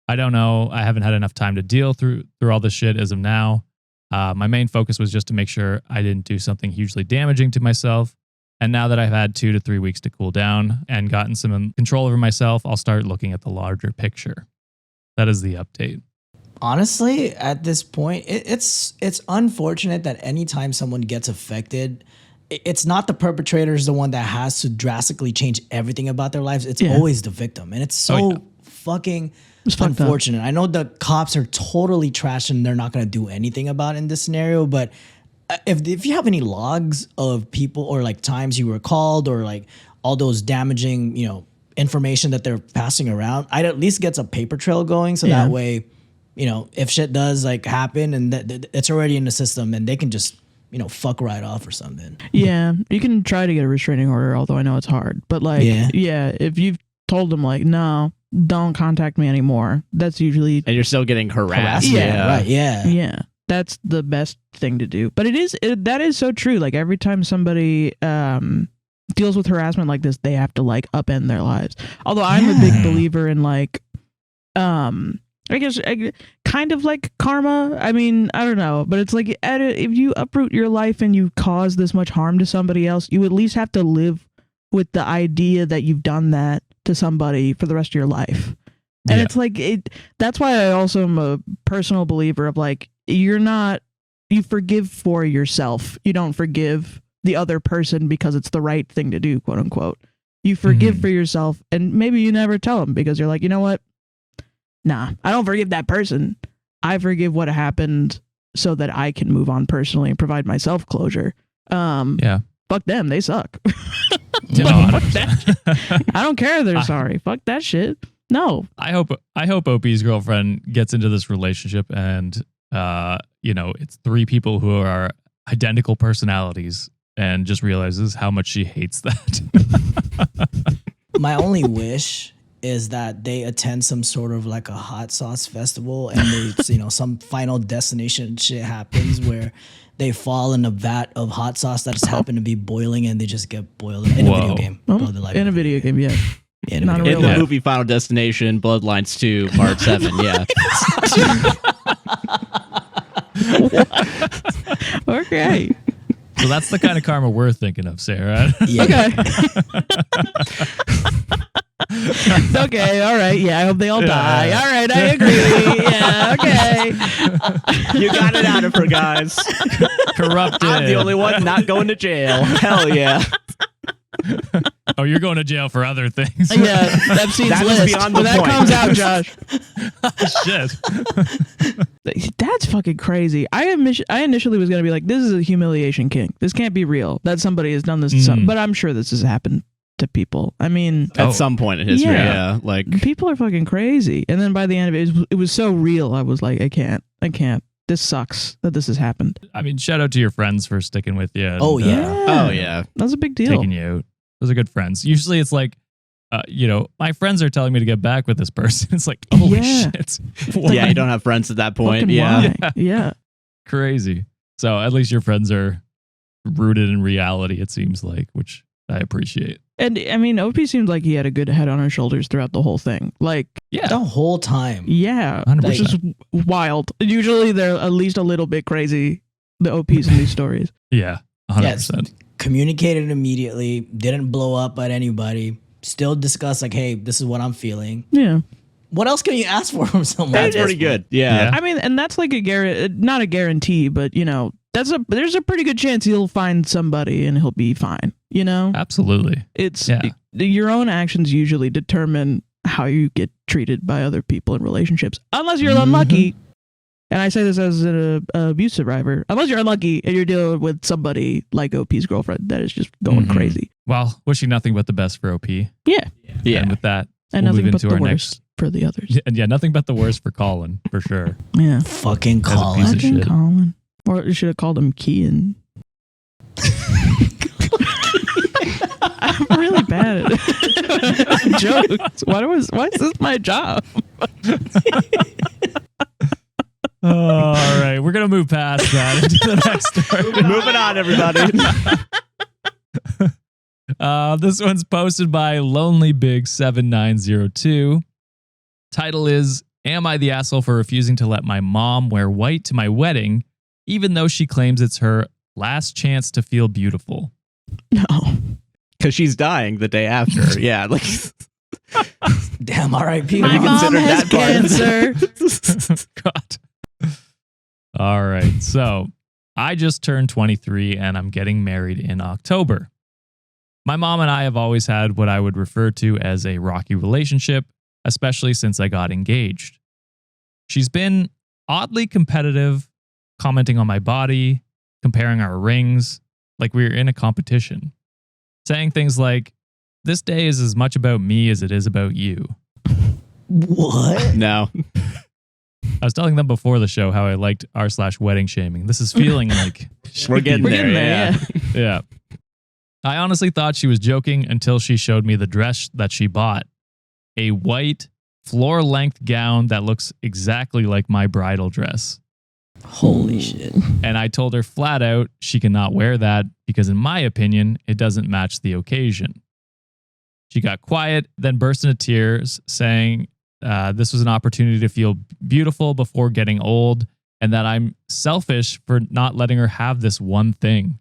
I don't know. I haven't had enough time to deal through all this shit as of now. My main focus was just to make sure I didn't do something hugely damaging to myself. And now that I've had 2 to 3 weeks to cool down and gotten some control over myself, I'll start looking at the larger picture. That is the update. Honestly, at this point, it's unfortunate that anytime someone gets affected, it's not the perpetrator is the one that has to drastically change everything about their lives. It's always the victim. And it's so fucking unfortunate. I know the cops are totally trash and they're not going to do anything about it in this scenario, but if you have any logs of people or like times you were called or like all those damaging, information that they're passing around, I'd at least get a paper trail going. So that way, if shit does like happen and it's already in the system and they can just, fuck right off or something. Yeah. You can try to get a restraining order, although I know it's hard. But like, if you've told them like, no, don't contact me anymore, that's usually... And you're still getting harassed. Right. Yeah. That's the best thing to do. But that is so true. like every time somebody deals with harassment like this, they have to like upend their lives. Although I'm a big believer in like, I guess kind of like karma. I mean, I don't know, but it's like if you uproot your life and you cause this much harm to somebody else, you at least have to live with the idea that you've done that to somebody for the rest of your life. And it's like that's why I also am a personal believer of like you forgive for yourself. You don't forgive the other person because it's the right thing to do, quote unquote. You forgive for yourself, and maybe you never tell them because you're like, you know what? Nah, I don't forgive that person. I forgive what happened so that I can move on personally and provide myself closure. Fuck them, they suck. Fuck that shit. I don't care if they're sorry. Fuck that shit. No. I hope OP's girlfriend gets into this relationship and it's 3 people who are identical personalities and just realizes how much she hates that. My only wish is that they attend some sort of like a hot sauce festival and they, some final destination shit happens where they fall in a vat of hot sauce that just happened to be boiling and they just get boiled in a video game. In a video game, yeah. In Not In the movie Final Destination, Bloodlines 2, Part 7, yeah. Okay. So that's the kind of karma we're thinking of, Sarah. Yeah. Okay, all right. Yeah, I hope they all die. All right, I agree. Yeah, okay. You got it out of her, guys. Corrupted. I'm the only one not going to jail. Hell yeah. Oh, you're going to jail for other things. Yeah, that seems list. Beyond the when point. that comes out, Josh. Shit. That's fucking crazy. I initially was going to be like, this is a humiliation king. This can't be real. That somebody has done this to some, but I'm sure this has happened to people. I mean, at some point in history, like people are fucking crazy. And then by the end of it was so real. I was like, I can't. This sucks that this has happened. I mean, shout out to your friends for sticking with you. And, Oh yeah. Oh yeah. That's a big deal. Taking you out. Those are good friends. Usually it's like my friends are telling me to get back with this person. It's like, holy Yeah. shit. Yeah, you don't have friends at that point. Fucking Yeah. why? Yeah. Crazy. So at least your friends are rooted in reality, it seems like, which I appreciate. And I mean, OP seemed like he had a good head on his shoulders throughout the whole thing. Like, Yeah. The whole time. yeah, 100%. which is wild. Usually they're at least a little bit crazy, the OPs in these stories. Yeah. 100%. Communicated immediately, didn't blow up at anybody, still discussed like, hey, this is what I'm feeling. Yeah. What else can you ask for from someone? That's pretty good. Yeah. Yeah. I mean, and that's like not a guarantee, but there's a pretty good chance he'll find somebody and he'll be fine. Absolutely. It's Yeah. your own actions usually determine how you get treated by other people in relationships, unless you're unlucky. And I say this as an abuse survivor. Unless you're unlucky and you're dealing with somebody like OP's girlfriend that is just going Mhm. crazy. Well, wishing nothing but the best for OP. Yeah. Yeah. And with that, And we'll nothing move but into the our worst next. for the others. Yeah, nothing but the worst for Colin, for sure. Yeah. Fucking As a piece Colin. of Fucking shit. Colin. Or you should have called him Kean. I'm really bad at jokes. Why is this my job? All right, we're gonna move past that into the next story. Moving on, everybody. This one's posted by LonelyBig7902. Title is, Am I the asshole for refusing to let my mom wear white to my wedding, even though she claims it's her last chance to feel beautiful? No. Because she's dying the day after. Yeah. Like, Damn, R.I.P. Have you My mom considered has that part? cancer. God. All right. So I just turned 23 and I'm getting married in October. My mom and I have always had what I would refer to as a rocky relationship, especially since I got engaged. She's been oddly competitive, commenting on my body, comparing our rings, like we were in a competition, saying things like, this day is as much about me as it is about you. What? no. I was telling them before the show how I liked r/wedding shaming. This is feeling like We're getting there. Yeah. yeah. I honestly thought she was joking until she showed me the dress that she bought. A white floor-length gown that looks exactly like my bridal dress. Holy shit. And I told her flat out she cannot wear that because in my opinion, it doesn't match the occasion. She got quiet, then burst into tears, saying this was an opportunity to feel beautiful before getting old and that I'm selfish for not letting her have this one thing.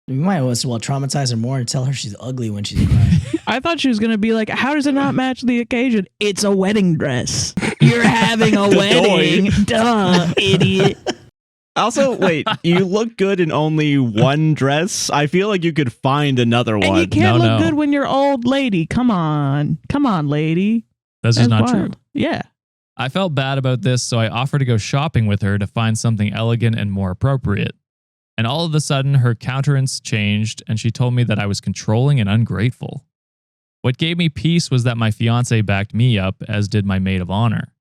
You might as well traumatize her more and tell her she's ugly when she's crying. I thought she was going to be like, how does it not match the occasion? It's a wedding dress. You're having a wedding. Duh, idiot. Also, wait, you look good in only one dress? I feel like you could find another And one. you can't No, look no. good when you're old, lady. Come on. Come on, lady. That's just That's not true. wild. Yeah. I felt bad about this, so I offered to go shopping with her to find something elegant and more appropriate. And all of a sudden, her countenance changed, and she told me that I was controlling and ungrateful. What gave me peace was that my fiance backed me up, as did my maid of honor.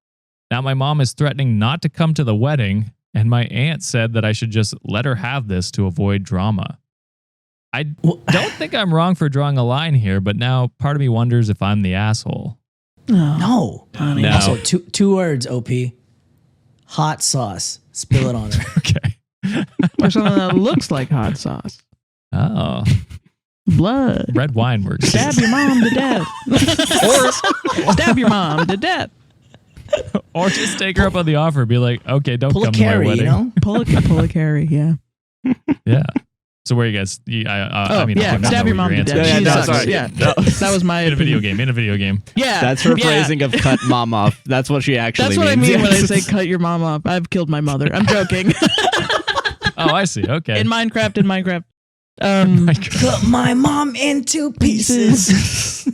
Now my mom is threatening not to come to the wedding, and my aunt said that I should just let her have this to avoid drama. I don't think I'm wrong for drawing a line here, but now part of me wonders if I'm the asshole. No. Honey. No. Also, two words, OP. Hot sauce. Spill it on her. Okay. Or something that looks like hot sauce. Oh, Blood. red wine works. Stab your mom to death. Or stab your mom to death. Or just take her up on the offer and be like, okay, don't Pull a come to my carry, wedding. you know? Pull a carry, yeah. Yeah. So where you guys? I mean, yeah, I don't stab know your what mom to answer death. is. Yeah, She no, sucks. sorry. Yeah, No. that was my In a video opinion. game. In a video game. Yeah, That's her yeah. phrasing of cut mom off. That's what she actually That's what I means. mean when I Yes. say cut your mom off. I've killed my mother. I'm joking. Oh, I see. Okay. in Minecraft. Cut my mom into pieces.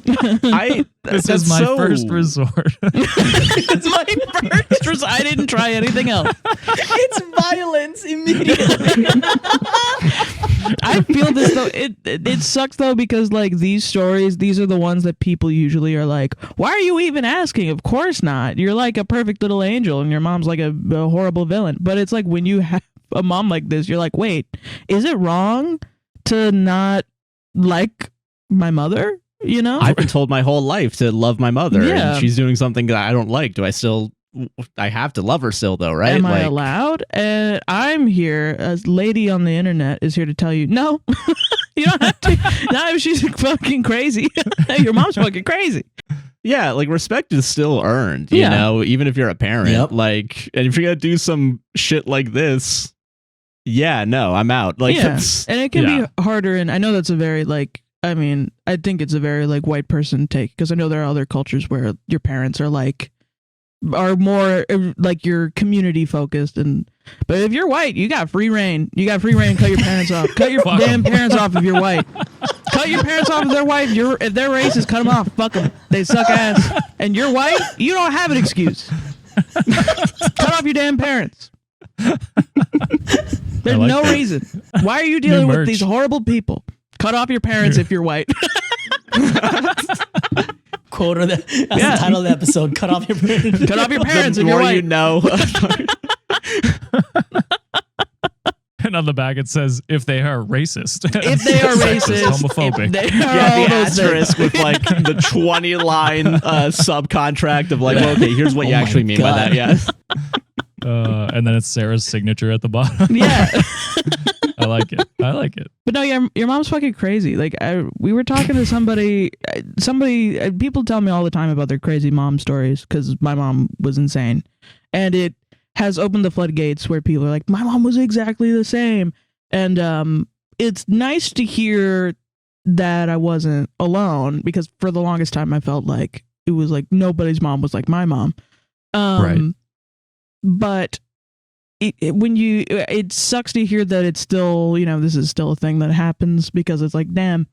This that's is my so- first resort. It's my first. I didn't try anything else. It's violence immediately. I feel this though. It sucks though because like these stories, these are the ones that people usually are like, why are you even asking? Of course not. You're like a perfect little angel, and your mom's like a horrible villain. But it's like when you have a mom like this, you're like, wait, is it wrong to not like my mother? You know, I've been told my whole life to love my mother, Yeah. and she's doing something that I don't like. Do I still? I have to love her still, though, right? am I allowed? And I'm here, as lady on the internet is here to tell you, no, you don't have to. Not if she's fucking crazy. Your mom's fucking crazy. Yeah, like respect is still earned, you Yeah. know, even if you're a parent. Yep. Like, and if you're gonna do some shit like this, yeah, no, I'm out. Like, Yeah. that's, And it can Yeah. be harder. And I know that's a very I mean, I think it's a very white person take, because I know there are other cultures where your parents are more like you're community focused. But if you're white, you got free reign. You got free reign. Cut your parents off. Cut your Fuck damn 'em. parents off if you're white. Cut your parents off if they're white. If they're racist, cut them off. Fuck them. They suck ass. And you're white, you don't have an excuse. Cut off your damn parents. There's like no that. reason. Why are you dealing with merch. these horrible people? Cut off your parents if you're white. Quote of that's Yeah. the title of the episode. Cut off your parents. Cut off your parents the if you're more white. you know. And on the back it says, if they are racist. If they are Sexist, racist, homophobic. if they are Yeah, all the those asterisk things. with like the 20-line subcontract of like, well, okay, here's what you Oh my actually mean by God. that. Yeah. And then it's Sarah's signature at the bottom. Yeah. I like it. I like it. But no, your mom's fucking crazy. Like we were talking to somebody, people tell me all the time about their crazy mom stories because my mom was insane. And it has opened the floodgates where people are like, my mom was exactly the same. And it's nice to hear that I wasn't alone, because for the longest time I felt like it was like nobody's mom was like my mom. Right. But it sucks to hear that it's still, this is still a thing that happens, because it's like, damn,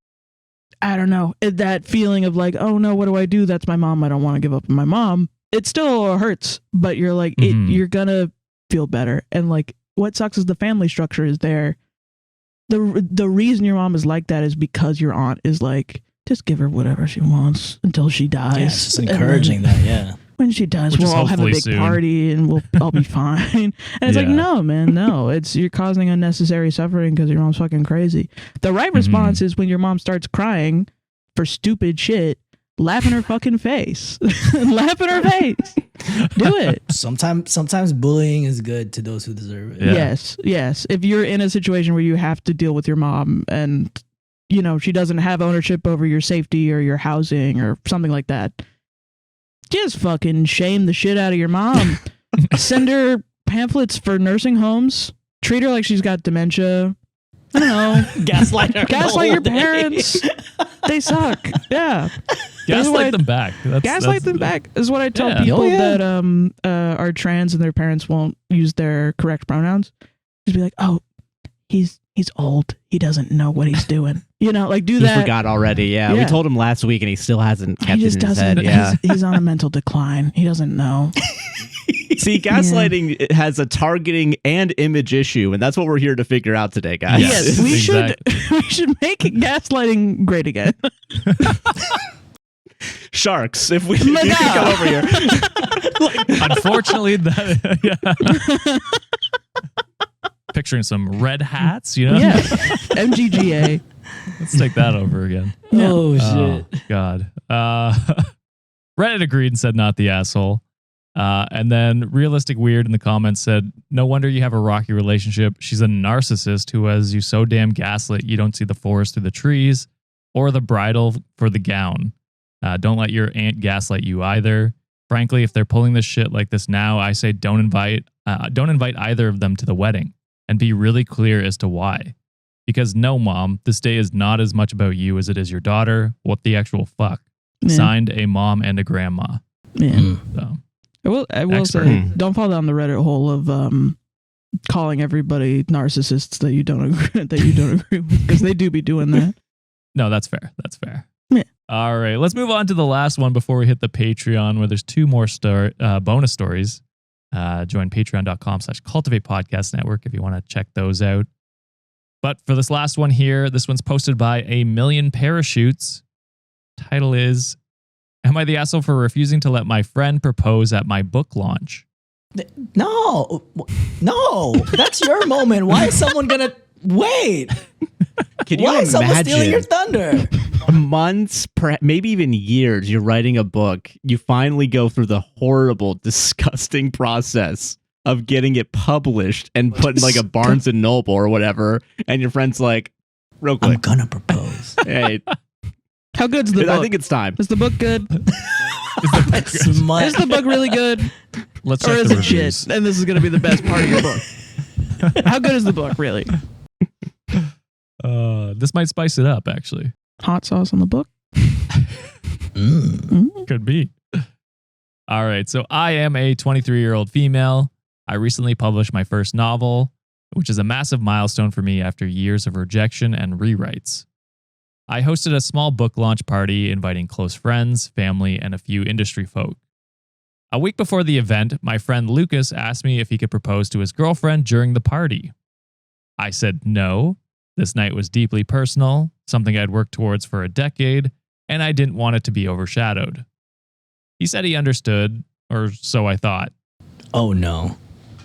I don't know, that feeling of like, oh no, what do I do? That's my mom. I don't want to give up on my mom. It still hurts, but you're like, you're gonna feel better. And like, what sucks is the family structure is there. The reason your mom is like that is because your aunt is like, just give her whatever she wants until she dies. Yeah, it's just And then encouraging that. Yeah. when she dies, Which we'll is all have a hopefully big soon. party and we'll all be fine. And it's like, Yeah. no, man, no. You're causing unnecessary suffering because your mom's fucking crazy. The right response is when your mom starts crying for stupid shit, laugh in her fucking face. Laugh in her face. Do it. Sometimes bullying is good to those who deserve it. Yeah. Yes. If you're in a situation where you have to deal with your mom and, she doesn't have ownership over your safety or your housing or something like that, just fucking shame the shit out of your mom. Send her pamphlets for nursing homes. Treat her like she's got dementia. I don't know. Gaslight her. the Gaslight your whole day. parents. They suck. Yeah. Gaslight them back. Gaslight them back is what I tell Yeah. people Oh, yeah. that are trans and their parents won't use their correct pronouns. Just be like, oh, he's old. He doesn't know what he's doing. Like do He that. forgot already. Yeah. We Yeah. told him last week and he still hasn't kept He it just in his doesn't. head. Yeah. He's on a mental decline. He doesn't know. See, gaslighting has a targeting and image issue, and that's what we're here to figure out today, guys. Yes, we Exactly. should make gaslighting great again. Sharks, if you can come over here. Unfortunately, that. Picturing some red hats, Yeah, MGGA. Let's take that over again. Yeah. Oh shit. Oh, God. Reddit agreed and said not the asshole. And then Realistic Weird in the comments said, no wonder you have a rocky relationship. She's a narcissist who has you so damn gaslit you don't see the forest through the trees or the bridle for the gown. Don't let your aunt gaslight you either. Frankly, if they're pulling this shit like this now, I say don't invite either of them to the wedding and be really clear as to why. Because no, Mom, this day is not as much about you as it is your daughter. What the actual fuck? Yeah. Signed, a mom and a grandma. Yeah. So I will Expert. say, don't fall down the Reddit hole of calling everybody narcissists that you don't agree with, because they do be doing that. no, that's fair. That's fair. Yeah. All right, let's move on to the last one before we hit the Patreon, where there's two more bonus stories. Join patreon.com/Cultivate Podcast Network if you want to check those out. But for this last one here, this one's posted by A Million Parachutes. Title is, am I the asshole for refusing to let my friend propose at my book launch? No, that's your moment. Why is someone gonna wait? Can you Why is someone stealing imagine? your thunder? months, maybe even years, you're writing a book. You finally go through the horrible, disgusting process of getting it published and put in like a Barnes and Noble or whatever. And your friend's like, real quick, I'm gonna propose. hey, How good's the book? I think it's time. Is the book good? It's Is the book really good? Let's Or check is the it reviews. shit? And this is going to be the best part of your book. How good is the book, really? This might spice it up, actually. Hot sauce on the book? Could be. All right. So I am a 23-year-old female. I recently published my first novel, which is a massive milestone for me after years of rejection and rewrites. I hosted a small book launch party, inviting close friends, family, and a few industry folk. A week before the event, my friend Lucas asked me if he could propose to his girlfriend during the party. I said no. This night was deeply personal, something I'd worked towards for a decade, and I didn't want it to be overshadowed. He said he understood, or so I thought. Oh no.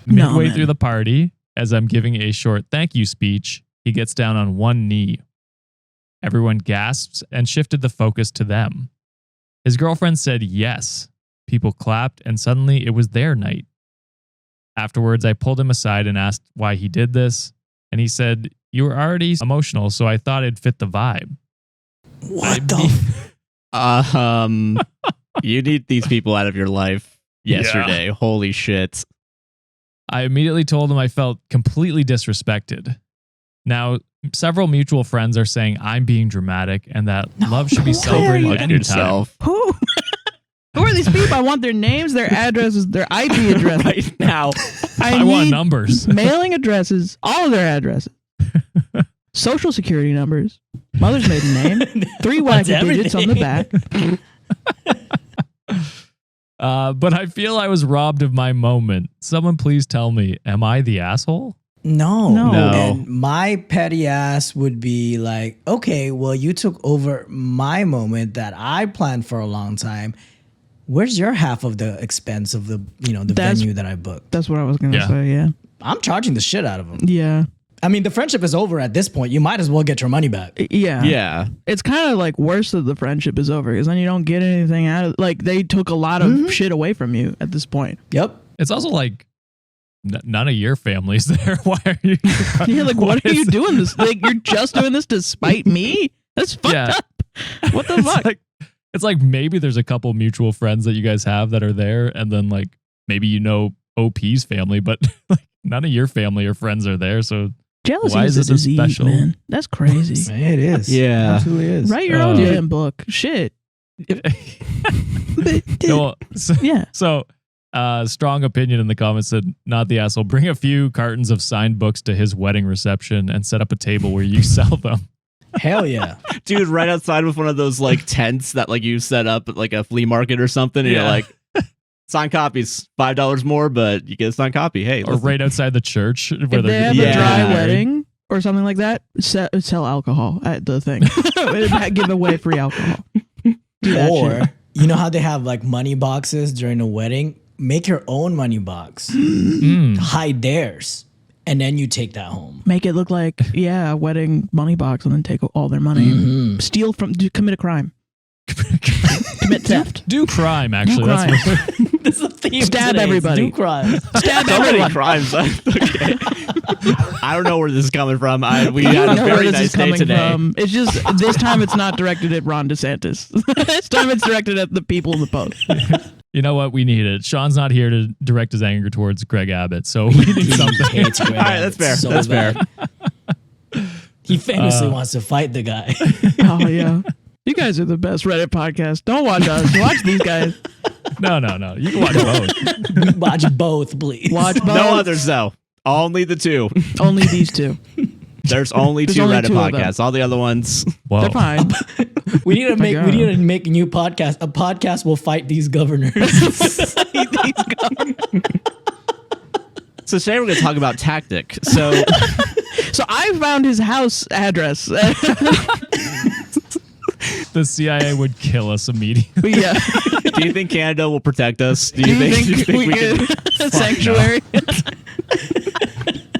Midway man. through the party, as I'm giving a short thank you speech, he gets down on one knee. Everyone gasps and shifted the focus to them. His girlfriend said yes. People clapped, and suddenly it was their night. Afterwards, I pulled him aside and asked why he did this, and he said, "You were already emotional, so I thought it'd fit the vibe." What the? You need these people out of your life yesterday. Holy shit. I immediately told him I felt completely disrespected. Now, several mutual friends are saying I'm being dramatic and that love should be celebrated Look at anytime. yourself. Who? Who are these people? I want their names, their addresses, their IP address. Right now. I want need numbers. Mailing addresses, all of their addresses. Social security numbers, mother's maiden name, 3 What's wacky digits on the back. But I feel I was robbed of my moment. Someone please tell me, am I the asshole? No. No. And my petty ass would be like, okay, well, you took over my moment that I planned for a long time. Where's your half of the expense of the, venue that I booked? That's what I was going to Yeah. say, yeah. I'm charging the shit out of them. Yeah. I mean, the friendship is over at this point. You might as well get your money back. Yeah. Yeah. It's kind of like worse that the friendship is over because then you don't get anything out of it. Like they took a lot of shit away from you at this point. Yep. It's also like none of your family's there. Why are you? Yeah, like what are you doing this? Like you're just doing this to spite me? That's fucked up. What the fuck? It's like maybe there's a couple mutual friends that you guys have that are there, and then like maybe OP's family, but like none of your family or friends are there. So Jealousy why is is a this disease, special? man. That's crazy. It is. Yeah. Absolutely is. Write your own damn book. Shit. No, Yeah. So, strong opinion in the comments said, not the asshole. Bring a few cartons of signed books to his wedding reception and set up a table where you sell them. Hell yeah. Dude, right outside with one of those like tents that like you set up at like a flea market or something. And you're like, signed copies, $5 more, but you get a signed copy. Hey, Or listen. right outside the church. Where If they they're have Yeah. a dry married. wedding or something like that, sell alcohol at the thing. Give away free alcohol. Do that Or, shit. you know how they have like money boxes during a wedding? Make your own money box. Mm. Hide theirs. And then you take that home. Make it look like, a wedding money box and then take all their money. Steal commit a crime. Commit theft. Do crime, actually. Do crime. That's what, This is a theme. Stab today. everybody. Do crime. Stab So many everyone. crimes. Okay. I don't know where this is coming from. We I had don't a know where very this nice is day coming today. from. It's just this time it's not directed at Ron DeSantis. This time it's directed at the people in the post. you know what? We need it. Sean's not here to direct his anger towards Greg Abbott, so we need something. Hates Greg All right, that's fair. Abbott so That's fair. bad. He famously wants to fight the guy. Oh yeah. You guys are the best Reddit podcast. Don't watch us. Watch these guys. No. You can watch both. Watch both, please. Watch both. No others though. Only the two. Only these two. There's only There's two only Reddit two of them. podcasts. All the other ones. Whoa. They're fine. We need to make. God. We need to make a new podcast. A podcast will fight these governors. So today we're going to talk about tactic. So So I found his house address. The CIA would kill us immediately. Yeah. do you think Canada will protect us? Do Do you you think think we can? could sanctuary?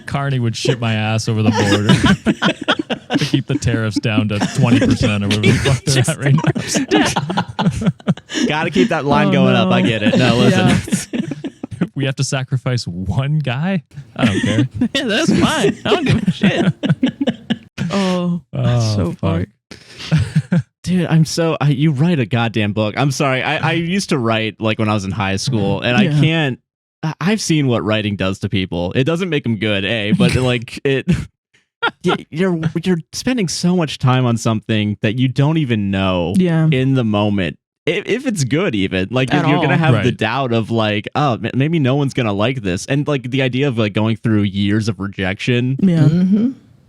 Carney would ship my ass over the border. to keep the tariffs down to 20% or whatever the fuck they're at right now. Gotta keep that line going up. I get it. No, listen. We have to sacrifice one guy? I don't care. Yeah, that's fine. I don't give a shit. That's so funny. Dude, you write a goddamn book. I'm sorry. I used to write like when I was in high school, and I can't. I've seen what writing does to people. It doesn't make them good, but like it. You're spending so much time on something that you don't even know in the moment if it's good, even like if you're gonna have the doubt of like, oh, maybe no one's gonna like this, and like the idea of like going through years of rejection.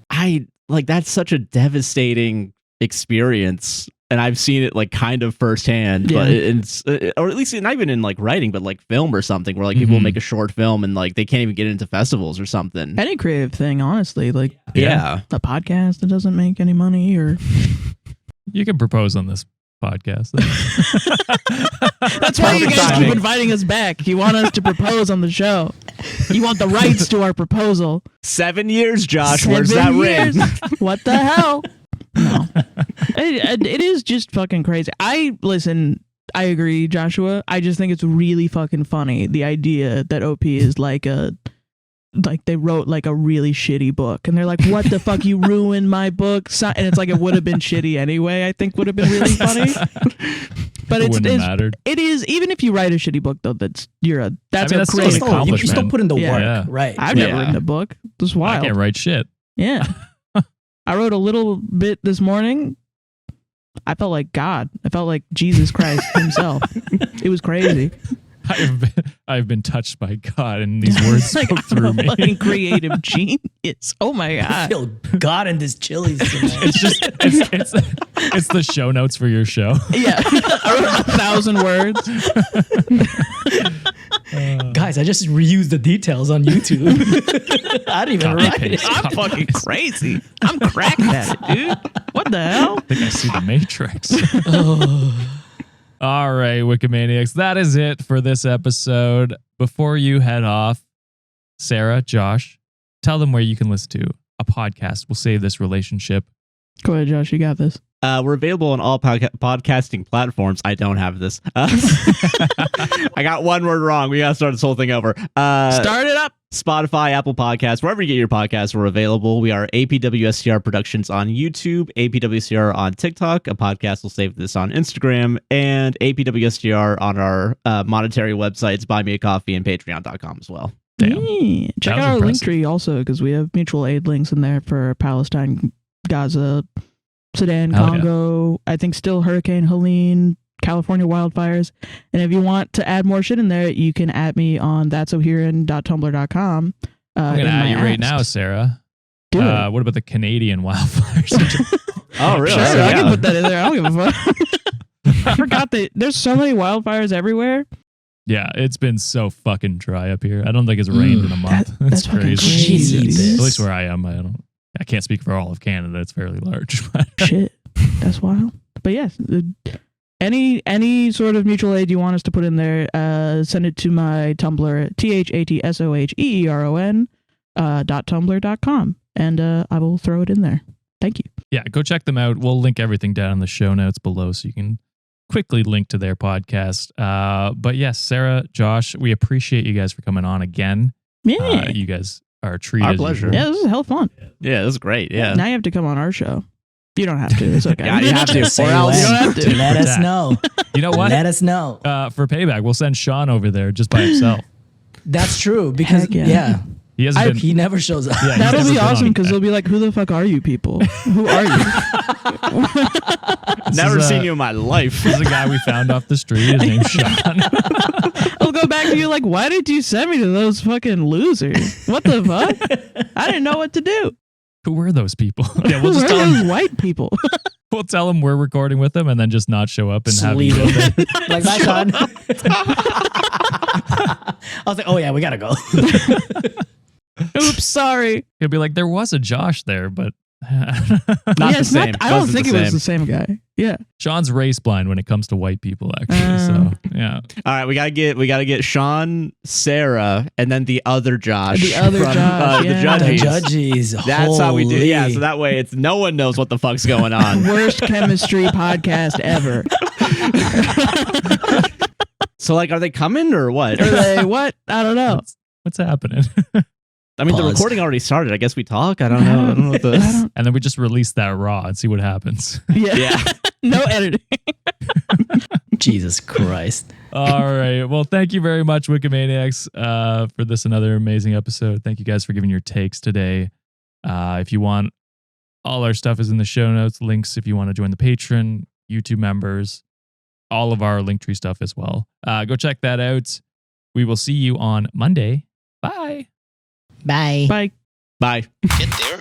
I like that's such a devastating experience, and I've seen it like kind of firsthand. But it's or at least not even in like writing, but like film or something where like people make a short film and like they can't even get into festivals or something. Any creative thing, honestly, like a podcast that doesn't make any money, or you can propose on this podcast. That's why you guys keep inviting us back. You want us to propose on the show. You want the rights to our proposal. 7 years, Josh. Where's that ring? What the hell? No. It is just fucking crazy. I agree, Joshua. I just think it's really fucking funny, the idea that OP is like they wrote like a really shitty book, and they're like, what the fuck, you ruined my book, and it's like it would have been shitty anyway. I think would have been really funny. But it is, even if you write a shitty book though, that's a great accomplishment. You still put in the work, right? I've never written a book. This is wild. I can't write shit. Yeah. I wrote a little bit this morning. I felt like God. I felt like Jesus Christ himself. It was crazy. I've been touched by God, and these words spoke through me. Fucking creative genius. Oh my God. I feel God in this Chili's tonight. It's the show notes for your show. Yeah. I wrote 1,000 words. Guys, I just reused the details on YouTube. I didn't even write it. I'm fucking crazy. I'm cracking at it, dude. What the hell? I think I see the Matrix. All right, Wikimaniacs, that is it for this episode. Before you head off, Sarah, Josh, tell them where you can listen to a podcast. We'll save this relationship. Go ahead, Josh. You got this. We're available on all podcasting platforms. I don't have this. I got one word wrong. We got to start this whole thing over. Start it up. Spotify, Apple Podcasts, wherever you get your podcasts, we're available. We are APWSCR Productions on YouTube, APWSCR on TikTok. A podcast will save this on Instagram, and APWSCR on our monetary websites, Buy Me a Coffee and Patreon.com as well. Damn. Yeah. Check out our link tree also, because we have mutual aid links in there for Palestine, Gaza, Sudan, Congo, I think still Hurricane Helene, California wildfires. And if you want to add more shit in there, you can add me on that'soherein.tumblr.com. I'm going to add you right now, Sarah. Do it. What about the Canadian wildfires? Oh, really? Sure, I can put that in there. I don't give a fuck. I forgot that there's so many wildfires everywhere. Yeah, it's been so fucking dry up here. I don't think it's rained in a month. That's crazy. At least where I am, I can't speak for all of Canada. It's fairly large. Shit, that's wild. But yes, any sort of mutual aid you want us to put in there, send it to my Tumblr, THATSOHEERON .tumblr.com, and I will throw it in there. Thank you. Yeah, go check them out. We'll link everything down in the show notes below so you can quickly link to their podcast. But yes, Sarah, Josh, we appreciate you guys for coming on again. Yeah. You guys are treated. Our pleasure. Yeah, this is hell fun. Yeah, this is great. Yeah. Now you have to come on our show. You don't have to. It's okay. Yeah, you have to. Say Or else when. You don't have to. Let us know. You know what? Let us know. For payback, we'll send Sean over there just by himself. That's true because Heck yeah. He hasn't been. he never shows up. Yeah, he's That'll never be been awesome on. because they'll be like, who the fuck are you people? Who are you? Never is, seen you in my life. This is a guy we found off the street. His name's Sean. I'll go back to you like, why did you send me to those fucking losers? What the fuck? I didn't know what to do. Who were those people? Yeah, Who we'll just were tell him. those white people? We'll tell him we're recording with them, and then just not show up and have Leave him. it. Like my son. I was like, oh yeah, we gotta go. Oops, sorry. He'll be like, there was a Josh there, but Not Yeah, the it's same. I don't Wasn't think the it was same. the same guy. Yeah. Sean's race blind when it comes to white people, actually. So yeah. All right, we gotta get Sean, Sarah, and then the other Josh. The other from, Josh, the yeah. The judges. judges. That's how we do. Yeah, Holy. so that way it's no one knows what the fuck's going on. Worst chemistry podcast ever. So like, are they coming or what? Are they what? I don't know. What's happening? I mean, the Pause. recording already started. I guess we talk. I don't know. I don't know what the. I don't- And then we just release that raw and see what happens. yeah. Yeah. No editing. Jesus Christ. All right. Well, thank you very much, Wikimaniacs, for this another amazing episode. Thank you guys for giving your takes today. If you want, all our stuff is in the show notes. Links if you want to join the Patreon, YouTube members, all of our Linktree stuff as well. Go check that out. We will see you on Monday. Bye. Bye. Bye. Bye. Get there